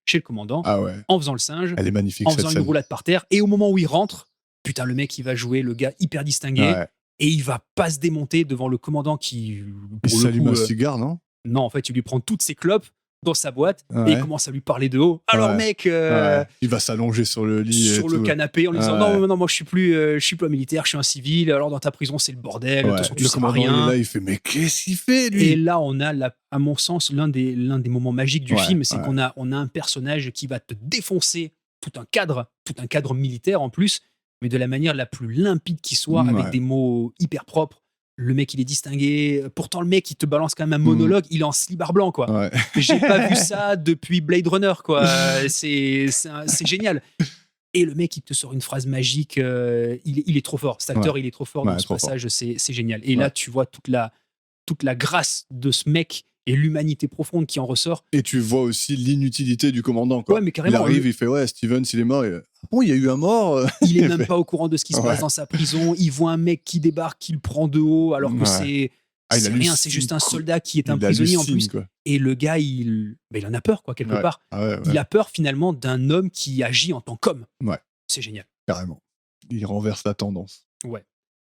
chez le commandant Ah ouais. en faisant le singe, Elle est magnifique en cette faisant une scène. roulade par terre. Et au moment où il rentre, putain, le mec, il va jouer le gars hyper distingué Ouais. et il va pas se démonter devant le commandant qui, Il pour le s'allume coup, un cigare, non? non, en fait, il lui prend toutes ses clopes dans sa boîte et Ouais. il commence à lui parler de haut. Alors, Ouais. mec, Ouais. Il va s'allonger sur le lit. sur et le tout. canapé en lui disant Ouais. non, moi je suis plus un militaire, je suis un civil. Alors dans ta prison c'est le bordel. De Ouais. toute façon tu Le sers à commandant il est rien. là, il fait mais qu'est-ce qu'il fait lui? Et là on a à mon sens l'un des moments magiques du Ouais, film, c'est ouais. qu'on a un personnage qui va te défoncer tout un cadre militaire en plus, mais de la manière la plus limpide qui soit, avec Ouais. des mots hyper propres. Le mec il est distingué. Pourtant le mec il te balance quand même un monologue. Il est en slibard blanc quoi. Ouais. J'ai pas vu ça depuis Blade Runner, quoi. C'est génial. Et le mec, il te sort une phrase magique. Il est trop fort. Cet acteur, il est trop fort Ouais, dans ce trop fort. passage. C'est génial. Et là, Ouais. tu vois toute la grâce de ce mec et l'humanité profonde qui en ressort. Et tu vois aussi l'inutilité du commandant, quoi. Ouais, mais Il carrément. arrive, il fait ouais, Stevens, il est mort. Ah bon, il y a eu un mort. Il est Il même fait- pas au courant de ce qui se Ouais. passe dans sa prison. Il voit un mec qui débarque, qui le prend de haut, alors que Ouais. c'est Ah, il rien. hallucine, C'est juste un quoi. soldat qui est un Il prisonnier en hallucine, plus. quoi. Et le gars, il en a peur, quoi, quelque Ouais. part. Ah ouais, ouais, Il a peur finalement d'un homme qui agit en tant qu'homme. Ouais. C'est génial. carrément. Il renverse la tendance. Ouais.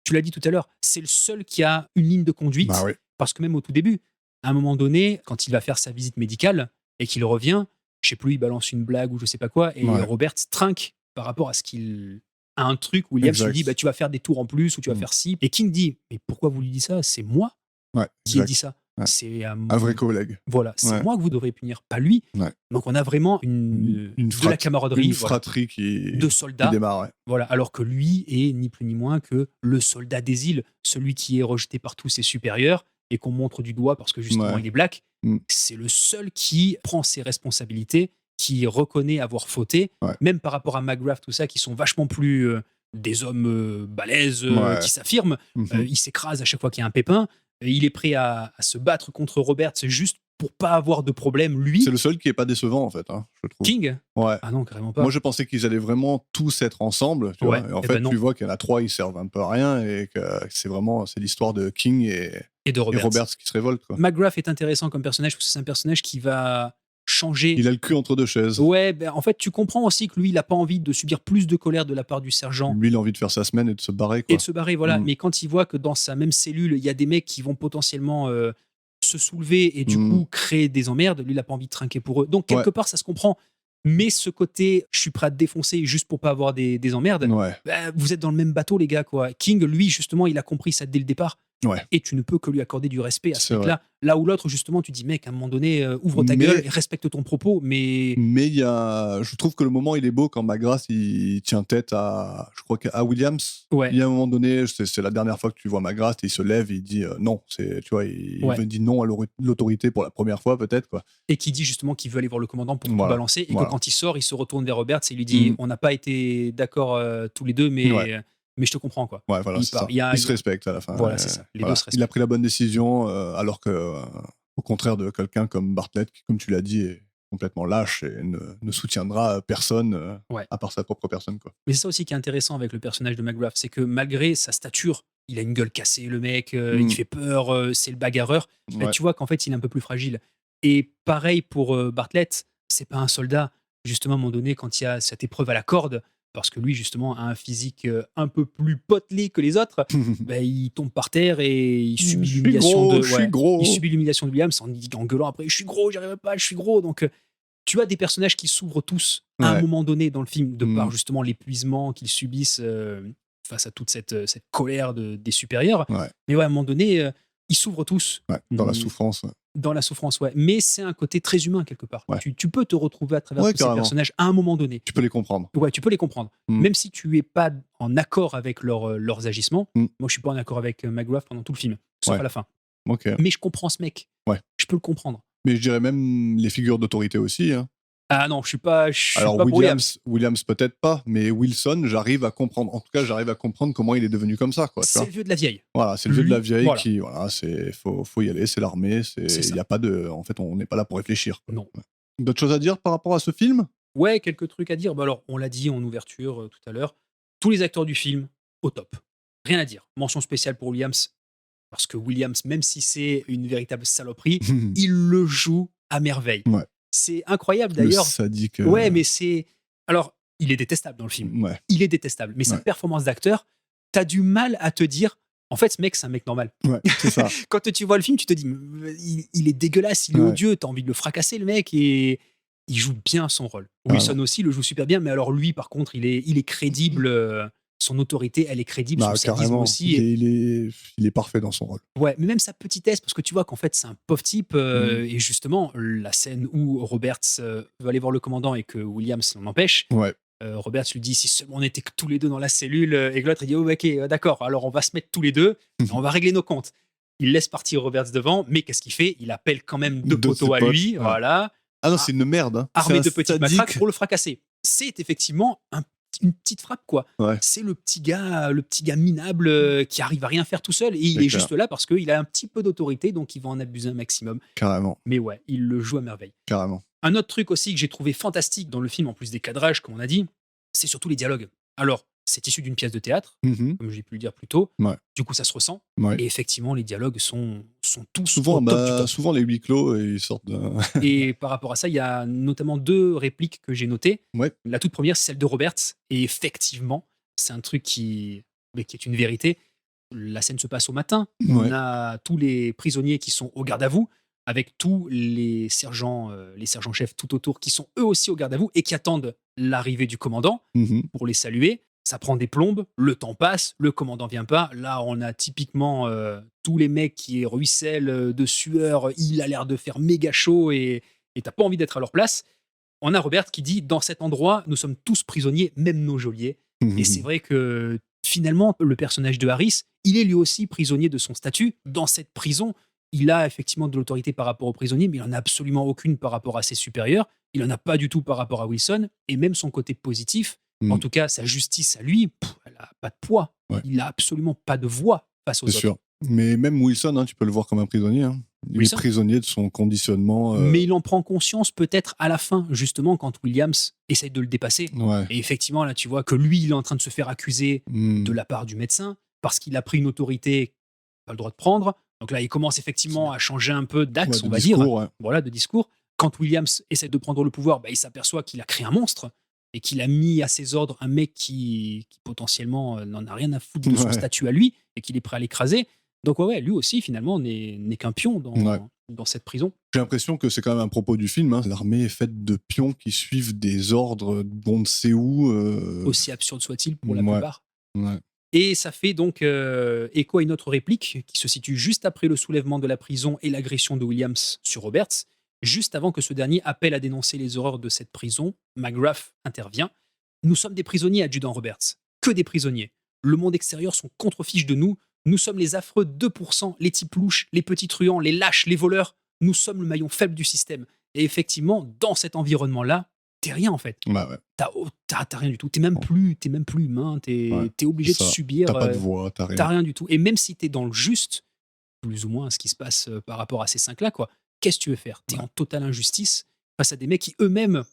Tu l'as dit tout à l'heure, c'est le seul qui a une ligne de conduite, Bah oui. parce que même au tout début, à un moment donné, quand il va faire sa visite médicale et qu'il revient, je sais plus, il balance une blague ou je sais pas quoi, et Ouais. Robert trinque par rapport à ce qu'il a un truc où Williams Exact. lui dit bah, tu vas faire des tours en plus ou tu vas Mm. faire ci. Et King dit mais pourquoi vous lui dites ça? C'est moi Ouais, qui ai exact. dit ça. Ouais. C'est Un vrai collègue. voilà, c'est Ouais. moi que vous devrez punir, pas lui. Ouais. Donc on a vraiment de la camaraderie, Une voilà, fratrie qui de soldats. démarre. Ouais. Voilà, alors que lui est ni plus ni moins que le soldat des îles, celui qui est rejeté par tous ses supérieurs et qu'on montre du doigt parce que justement Ouais. il est black. Mm. C'est le seul qui prend ses responsabilités, qui reconnaît avoir fauté, Ouais. même par rapport à McGrath, tout ça, qui sont vachement plus des hommes balèzes, Ouais. qui s'affirment. Mhm. Il s'écrase à chaque fois qu'il y a un pépin. Il est prêt à se battre contre Roberts juste pour pas avoir de problème, lui. C'est le seul qui est pas décevant en fait, hein, je trouve. King. Ouais. Ah non, carrément pas. Moi, je pensais qu'ils allaient vraiment tous être ensemble. Tu Ouais, vois. Et en eh fait, ben non. tu vois qu'il y en a trois, ils servent un peu à rien et que c'est l'histoire de King Et de et Roberts. Roberts qui se révoltent. Quoi. McGrath est intéressant comme personnage parce que c'est un personnage qui va changer. Il a le cul entre deux chaises. Ouais, ben, en fait, tu comprends aussi que lui, il n'a pas envie de subir plus de colère de la part du sergent Lui, il a envie de faire sa semaine et de se barrer. et Quoi. de se barrer, voilà. Mm. Mais quand il voit que dans sa même cellule, il y a des mecs qui vont potentiellement se soulever et du Mm. coup créer des emmerdes, lui, il n'a pas envie de trinquer pour eux. Donc, quelque Ouais. part, ça se comprend. Mais ce côté, je suis prêt à te défoncer juste pour pas avoir des emmerdes, Ouais. vous êtes dans le même bateau, les gars, quoi. King, lui, justement, il a compris ça dès le départ. Ouais. Et tu ne peux que lui accorder du respect à ce C'est mec-là. Là où l'autre, justement, tu dis, mec, à un moment donné, ouvre ta Mais- gueule et respecte ton propos. Mais Mais je trouve que le moment il est beau quand McGrath il tient tête je crois à Williams. Ouais. Il y a un moment donné, c'est la dernière fois que tu vois McGrath et il se lève et il dit non. Tu vois, il Ouais. dit non à l'autorité pour la première fois peut-être quoi. et qui dit justement qu'il veut aller voir le commandant pour tout Voilà. balancer. Et Voilà. que quand il sort, il se retourne vers Roberts et il lui dit, on n'a pas été d'accord tous les deux, Ouais. mais je te comprends, quoi. Ouais, voilà, Il c'est part. ça. Il y a- Ils se respectent à la fin. Voilà, c'est ça. Les Voilà. deux se Il a respectent. pris la bonne décision, alors que, au contraire de quelqu'un comme Bartlett, qui, comme tu l'as dit, est complètement lâche et ne soutiendra personne Ouais. à part sa propre personne. Quoi. Mais c'est ça aussi qui est intéressant avec le personnage de McGrath, c'est que malgré sa stature, il a une gueule cassée, le mec, il fait peur, c'est le bagarreur. Ouais. Tu vois qu'en fait, il est un peu plus fragile. Et pareil pour Bartlett, c'est pas un soldat. Justement, à un moment donné, quand il y a cette épreuve à la corde, parce que lui, justement, a un physique un peu plus potelé que les autres, il tombe par terre et il subit l'humiliation de. Je suis gros. Il subit l'humiliation de Williams en gueulant après, je suis gros, j'y arriverai pas, je suis gros. Donc, tu as des personnages qui s'ouvrent tous à un Ouais. moment donné dans le film, de par justement l'épuisement qu'ils subissent face à toute cette colère des supérieurs. Ouais. Mais ouais, à un moment donné, ils s'ouvrent tous. Ouais, dans la souffrance. Ouais. Dans la souffrance, ouais. Mais c'est un côté très humain quelque part. Ouais. Tu peux te retrouver à travers tous ces carrément. personnages à un moment donné. Tu peux les comprendre. Ouais, tu peux les comprendre. Mm. Même si tu es pas en accord avec leurs agissements. Mm. Moi, je suis pas en accord avec McGrath pendant tout le film, sauf Ouais. à la fin. Ok. Mais je comprends ce mec. Ouais. Je peux le comprendre. Mais je dirais même les figures d'autorité aussi. Hein. Ah non, je suis pas Alors pas pour Williams peut-être pas, mais Wilson, j'arrive à comprendre. En tout cas, j'arrive à comprendre comment il est devenu comme ça. Quoi, tu C'est vois. le vieux de la vieille. Voilà, c'est le vieux de la Lui, vieille voilà. qui, voilà, faut y aller, c'est l'armée, C'est ça. il y a pas de, en fait, on n'est pas là pour réfléchir. Quoi. Non. Ouais. D'autres choses à dire par rapport à ce film? Ouais, quelques trucs à dire. Bah alors, on l'a dit en ouverture tout à l'heure. Tous les acteurs du film, au top. Rien à dire. Mention spéciale pour Williams. Parce que Williams, même si c'est une véritable saloperie, il le joue à merveille. Ouais. C'est incroyable Le d'ailleurs. sadique. Ouais, mais c'est. Alors, il est détestable dans le film. Ouais. Il est détestable. Mais sa Ouais. performance d'acteur, t'as du mal à te dire. En fait, ce mec, c'est un mec normal. Ouais, c'est ça. Quand tu vois le film, tu te dis, il est dégueulasse, il est Ouais. odieux, t'as envie de le fracasser, le mec, et il joue bien son rôle. Ah Wilson aussi le joue super bien, mais alors lui, par contre, il est crédible. Son autorité, elle est crédible, Bah, son sadisme carrément. aussi. Il est parfait dans son rôle. Ouais, mais même sa petitesse, parce que tu vois qu'en fait, c'est un pauvre type. Et justement, la scène où Roberts veut aller voir le commandant et que Williams l'en empêche, Ouais. Roberts lui dit si seulement on était que tous les deux dans la cellule, et que l'autre il dit oh, ok, d'accord, alors on va se mettre tous les deux, et on va régler nos comptes. Il laisse partir Roberts devant, mais qu'est-ce qu'il fait? Il appelle quand même deux De poteaux ses à potes, lui, ouais. voilà, Ah non, c'est une merde. Hein. armé C'est de un petites sadique. matraques pour le fracasser. C'est effectivement une petite frappe, quoi. Ouais. C'est le petit gars minable qui arrive à rien faire tout seul, et il C'est est clair. juste là parce qu'il a un petit peu d'autorité, donc il va en abuser un maximum. Carrément, Mais ouais, il le joue à merveille. carrément. Un autre truc aussi que j'ai trouvé fantastique dans le film, en plus des cadrages, comme on a dit, c'est surtout les dialogues. Alors, c'est issu d'une pièce de théâtre, Mhm. comme j'ai pu le dire plus tôt. Ouais. Du coup, ça se ressent. Ouais. Et effectivement, les dialogues sont tous Souvent, au top du top. souvent les huis clos, ils sortent de. Et par rapport à ça, il y a notamment 2 répliques que j'ai notées. Ouais. La toute première, c'est celle de Roberts. Et effectivement, c'est un truc qui est une vérité. La scène se passe au matin. Ouais. On a tous les prisonniers qui sont au garde à vous, avec tous les sergents-chefs tout autour qui sont eux aussi au garde à vous et qui attendent l'arrivée du commandant Mhm. pour les saluer. Ça prend des plombes, le temps passe, le commandant vient pas. Là, on a typiquement tous les mecs qui ruissellent de sueur. Il a l'air de faire méga chaud et t'as pas envie d'être à leur place. On a Robert qui dit dans cet endroit, nous sommes tous prisonniers, même nos geôliers. Mhm. Et c'est vrai que finalement, le personnage de Harris, il est lui aussi prisonnier de son statut. Dans cette prison, il a effectivement de l'autorité par rapport aux prisonniers, mais il en a absolument aucune par rapport à ses supérieurs. Il en a pas du tout par rapport à Wilson. Et même son côté positif, en tout cas sa justice à lui, elle a pas de poids. Ouais. Il a absolument pas de voix face aux C'est autres. sûr. Mais même Wilson, hein, tu peux le voir comme un prisonnier. Hein. Il Wilson. est prisonnier de son conditionnement. Mais il en prend conscience peut-être à la fin, justement, quand Williams essaye de le dépasser. Ouais. Et effectivement, là, tu vois que lui, il est en train de se faire accuser Mm. de la part du médecin parce qu'il a pris une autorité qu'il n'a pas le droit de prendre. Donc là, il commence effectivement à changer un peu d'axe, Ouais, on de va discours, dire. ouais. Voilà, de discours. Quand Williams essaie de prendre le pouvoir, il s'aperçoit qu'il a créé un monstre et qu'il a mis à ses ordres un mec qui potentiellement n'en a rien à foutre de son Ouais. statut à lui et qu'il est prêt à l'écraser. Donc ouais, lui aussi, finalement, n'est qu'un pion dans, Ouais. dans cette prison. J'ai l'impression que c'est quand même un propos du film. Hein. L'armée est faite de pions qui suivent des ordres d'on ne sait où. Aussi absurde soit-il pour la Ouais, plupart. ouais. Et ça fait donc écho à une autre réplique qui se situe juste après le soulèvement de la prison et l'agression de Williams sur Roberts. Juste avant que ce dernier appelle à dénoncer les horreurs de cette prison, McGrath intervient. Nous sommes des prisonniers, adjudant Roberts. Que des prisonniers. Le monde extérieur sont contre-fiches de nous. Nous sommes les affreux 2%, les types louches, les petits truands, les lâches, les voleurs. Nous sommes le maillon faible du système. Et effectivement, dans cet environnement-là, t'es rien en fait. Bah ouais. T'as rien du tout. T'es même plus humain. T'es obligé de Ça. subir. T'as pas de voix, t'as rien. T'as rien du tout. Et même si t'es dans le juste, plus ou moins ce qui se passe par rapport à ces cinq-là, quoi, qu'est-ce que tu veux faire? T'es en totale injustice face à des mecs qui eux-mêmes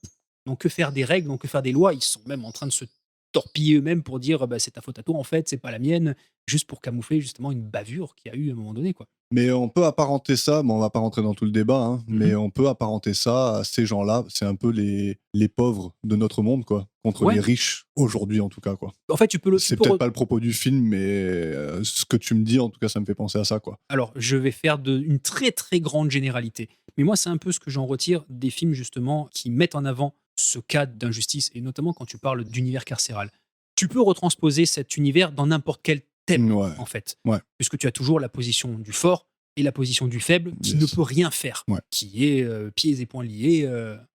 n'ont que faire des règles, n'ont que faire des lois. Ils sont même en train de se torpiller eux-mêmes pour dire bah, c'est ta faute à toi en fait, c'est pas la mienne, juste pour camoufler justement une bavure qu'il y a eu à un moment donné, quoi. Mais on peut apparenter ça, bon, on va pas rentrer dans tout le débat, hein, Mhm. mais on peut apparenter ça à ces gens-là. C'est un peu les pauvres de notre monde, quoi, contre Ouais. les riches, aujourd'hui en tout cas, quoi. En fait, C'est peut-être pas le propos du film, mais ce que tu me dis, en tout cas, ça me fait penser à ça, quoi. Alors, je vais faire une très très grande généralité. Mais moi, c'est un peu ce que j'en retire des films, justement, qui mettent en avant ce cadre d'injustice, et notamment quand tu parles d'univers carcéral. Tu peux retransposer cet univers dans n'importe quel thème, Ouais. en fait. Ouais. Puisque tu as toujours la position du fort et la position du faible qui Yes. ne peut rien faire, Ouais. qui est pieds et poings liés,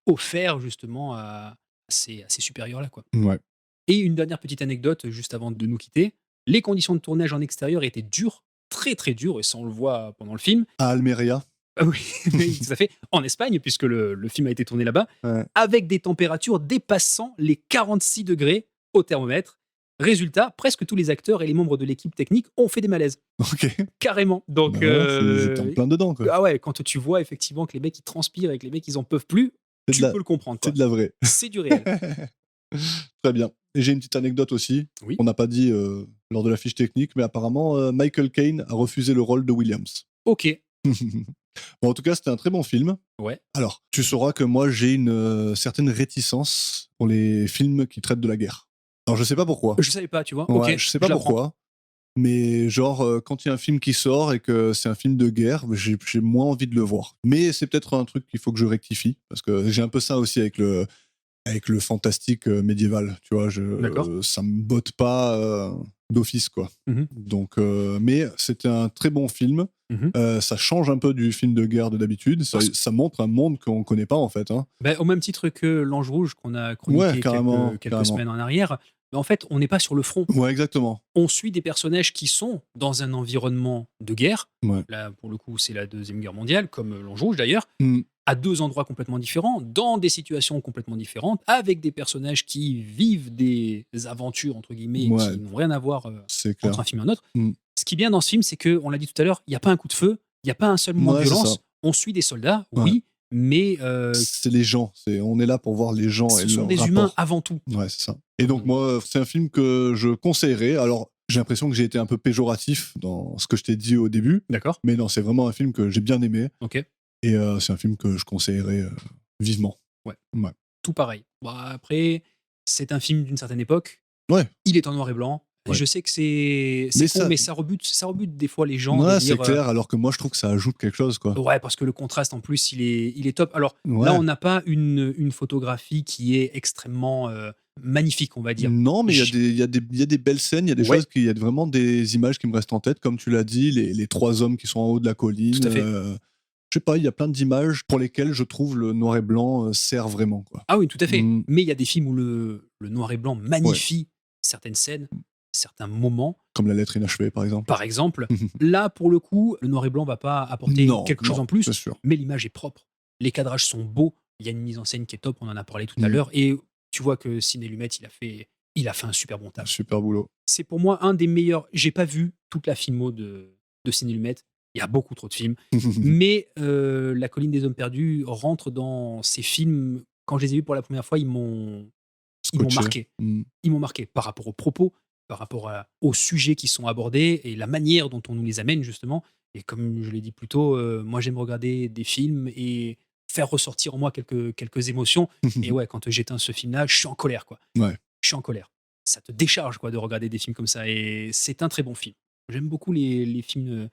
offert justement à ces supérieurs-là, quoi. Ouais. Et une dernière petite anecdote, juste avant de nous quitter. Les conditions de tournage en extérieur étaient dures, très très dures, et ça on le voit pendant le film. À Almeria. Ah oui, oui, tout à fait. En Espagne, puisque le film a été tourné là-bas, Ouais. avec des températures dépassant les 46 degrés au thermomètre. Résultat, presque tous les acteurs et les membres de l'équipe technique ont fait des malaises. Ok. Carrément. Donc, Bah voilà, ils étaient en plein dedans, quoi. ah ouais, quand tu vois effectivement que les mecs ils transpirent et que les mecs ils en peuvent plus, C'est tu de la- peux le comprendre, quoi. C'est de la vraie. C'est du réel. Très bien. Et j'ai une petite anecdote aussi. Oui. On n'a pas dit lors de la fiche technique, mais apparemment, Michael Caine a refusé le rôle de Williams. Ok. Bon, en tout cas, c'était un très bon film. Ouais. Alors, tu sauras que moi, j'ai une certaine réticence pour les films qui traitent de la guerre. Alors, je sais pas pourquoi. Je savais pas, tu vois. Ouais, Ok. je sais pas l'apprends. pourquoi. Mais genre, quand il y a un film qui sort et que c'est un film de guerre, j'ai moins envie de le voir. Mais c'est peut-être un truc qu'il faut que je rectifie. Parce que j'ai un peu ça aussi avec le fantastique médiéval. Tu vois, D'accord. ça me botte pas d'office, quoi. Mhm. Donc, mais c'était un très bon film. Mhm. Ça change un peu du film de guerre de d'habitude. Parce- Ça montre un monde qu'on connaît pas, en fait. Hein. Ben, au même titre que l'Ange Rouge qu'on a Ouais, chroniqué carrément, quelques carrément. semaines en arrière, ben, en fait, on n'est pas sur le front. Ouais, exactement. On suit des personnages qui sont dans un environnement de guerre. Ouais. Là, pour le coup, c'est la Deuxième Guerre mondiale, comme l'Ange Rouge d'ailleurs, Mm. à deux endroits complètement différents, dans des situations complètement différentes, avec des personnages qui vivent des aventures, entre guillemets, Ouais. qui n'ont rien à voir C'est clair. entre un film et un autre. Mm. Ce qui est bien dans ce film, c'est que, on l'a dit tout à l'heure, il n'y a pas un coup de feu, il n'y a pas un seul moment Ouais, de c'est violence. ça. On suit des soldats, Ouais. oui, mais C'est les gens. On est là pour voir les gens ce et sont leur des rapport. humains avant tout. Ouais, c'est ça. Et donc, moi, c'est un film que je conseillerais. Alors, j'ai l'impression que j'ai été un peu péjoratif dans ce que je t'ai dit au début. D'accord. Mais non, c'est vraiment un film que j'ai bien aimé. Ok. Et c'est un film que je conseillerais vivement. Ouais. Ouais. Tout pareil. Bon, après, c'est un film d'une certaine époque. Ouais. Il est en noir et blanc. Ouais. Je sais que c'est Mais con, ça- mais ça rebute des fois les gens. Ouais, de c'est dire, clair. Alors que moi, je trouve que ça ajoute quelque chose, quoi. ouais, parce que le contraste en plus, il est top. Alors Ouais. là, on n'a pas une photographie qui est extrêmement magnifique, on va dire. Non, mais J- il y a des belles scènes, il y a des Ouais. choses, il y a vraiment des images qui me restent en tête, comme tu l'as dit, les trois hommes qui sont en haut de la colline. Tout à fait. Je sais pas, il y a plein d'images pour lesquelles je trouve le noir et blanc sert vraiment, quoi. Ah oui, tout à fait. Mm. Mais il y a des films où le noir et blanc magnifie certaines scènes, certains moments. Comme La lettre inachevée, par exemple. Par exemple, là, pour le coup, le noir et blanc va pas apporter Non, quelque chose non, en plus, c'est sûr. mais l'image est propre. Les cadrages sont beaux. Il y a une mise en scène qui est top. On en a parlé tout à Mm. l'heure. Et tu vois que Ciné Lumet, il a fait un super bon Un taf. super boulot. C'est pour moi un des meilleurs. J'ai pas vu toute la filmo de Ciné Lumet. Il y a beaucoup trop de films. Mais La colline des hommes perdus rentre dans ces films. Quand je les ai vus pour la première fois, ils m'ont Scotché. marqué. Mm. Ils m'ont marqué par rapport aux propos, par rapport aux sujets qui sont abordés et la manière dont on nous les amène, justement. Et comme je l'ai dit plus tôt, moi, j'aime regarder des films et faire ressortir en moi quelques émotions. Et ouais, quand j'éteins ce film-là, je suis en colère, quoi. Ouais. Je suis en colère. Ça te décharge, quoi, de regarder des films comme ça. Et c'est un très bon film. J'aime beaucoup les films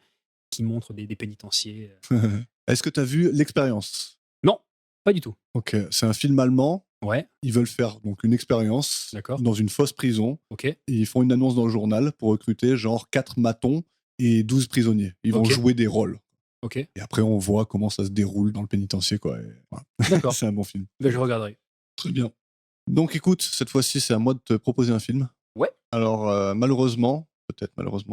qui montrent des pénitenciers. Est-ce que tu as vu L'Expérience? Non, pas du tout. Ok, c'est un film allemand. Ouais, Ils veulent faire donc une expérience d'accord. dans une fausse prison. Ok, Et ils font une annonce dans le journal pour recruter genre 4 matons et 12 prisonniers. Ils vont Ok. jouer des rôles. ok, Et après, on voit comment ça se déroule dans le pénitencier, quoi. Et voilà. d'accord. C'est un bon film. Ben, je regarderai. Très bien. Donc écoute, cette fois-ci, c'est à moi de te proposer un film. Ouais. Alors, malheureusement,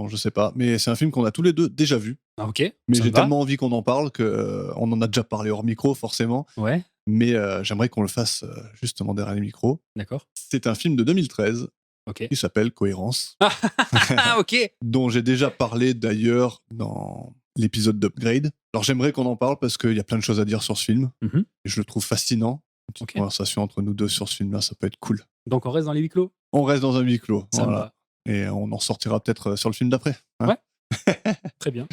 je sais pas, mais c'est un film qu'on a tous les deux déjà vu. Ah, ok, Mais ça j'ai me va. tellement envie qu'on en parle qu'on en a déjà parlé hors micro, forcément. Ouais, Mais j'aimerais qu'on le fasse justement derrière les micros. d'accord. C'est un film de 2013 Ok. qui s'appelle Cohérence, Ah, ok. dont j'ai déjà parlé d'ailleurs dans l'épisode d'Upgrade. Alors j'aimerais qu'on en parle parce qu'il y a plein de choses à dire sur ce film. Mhm. Et je le trouve fascinant. Une petite Ok. conversation entre nous deux sur ce film-là, ça peut être cool. Donc, on reste dans les huis clos. On reste dans un huis clos. Ça me Voilà. va. Et on en sortira peut-être sur le film d'après. Hein. Ouais. Très bien.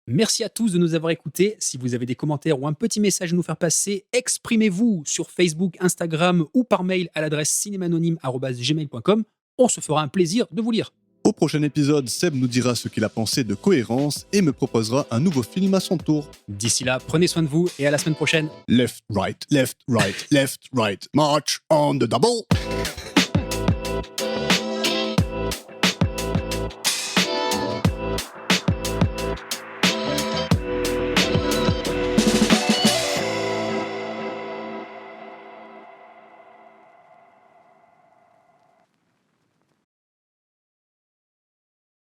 Merci à tous de nous avoir écoutés. Si vous avez des commentaires ou un petit message à nous faire passer, exprimez-vous sur Facebook, Instagram ou par mail à l'adresse cinémanonyme@gmail.com. On se fera un plaisir de vous lire. Au prochain épisode, Seb nous dira ce qu'il a pensé de Cohérence et me proposera un nouveau film à son tour. D'ici là, prenez soin de vous et à la semaine prochaine. Left, right, left, right, left, right. March on the double.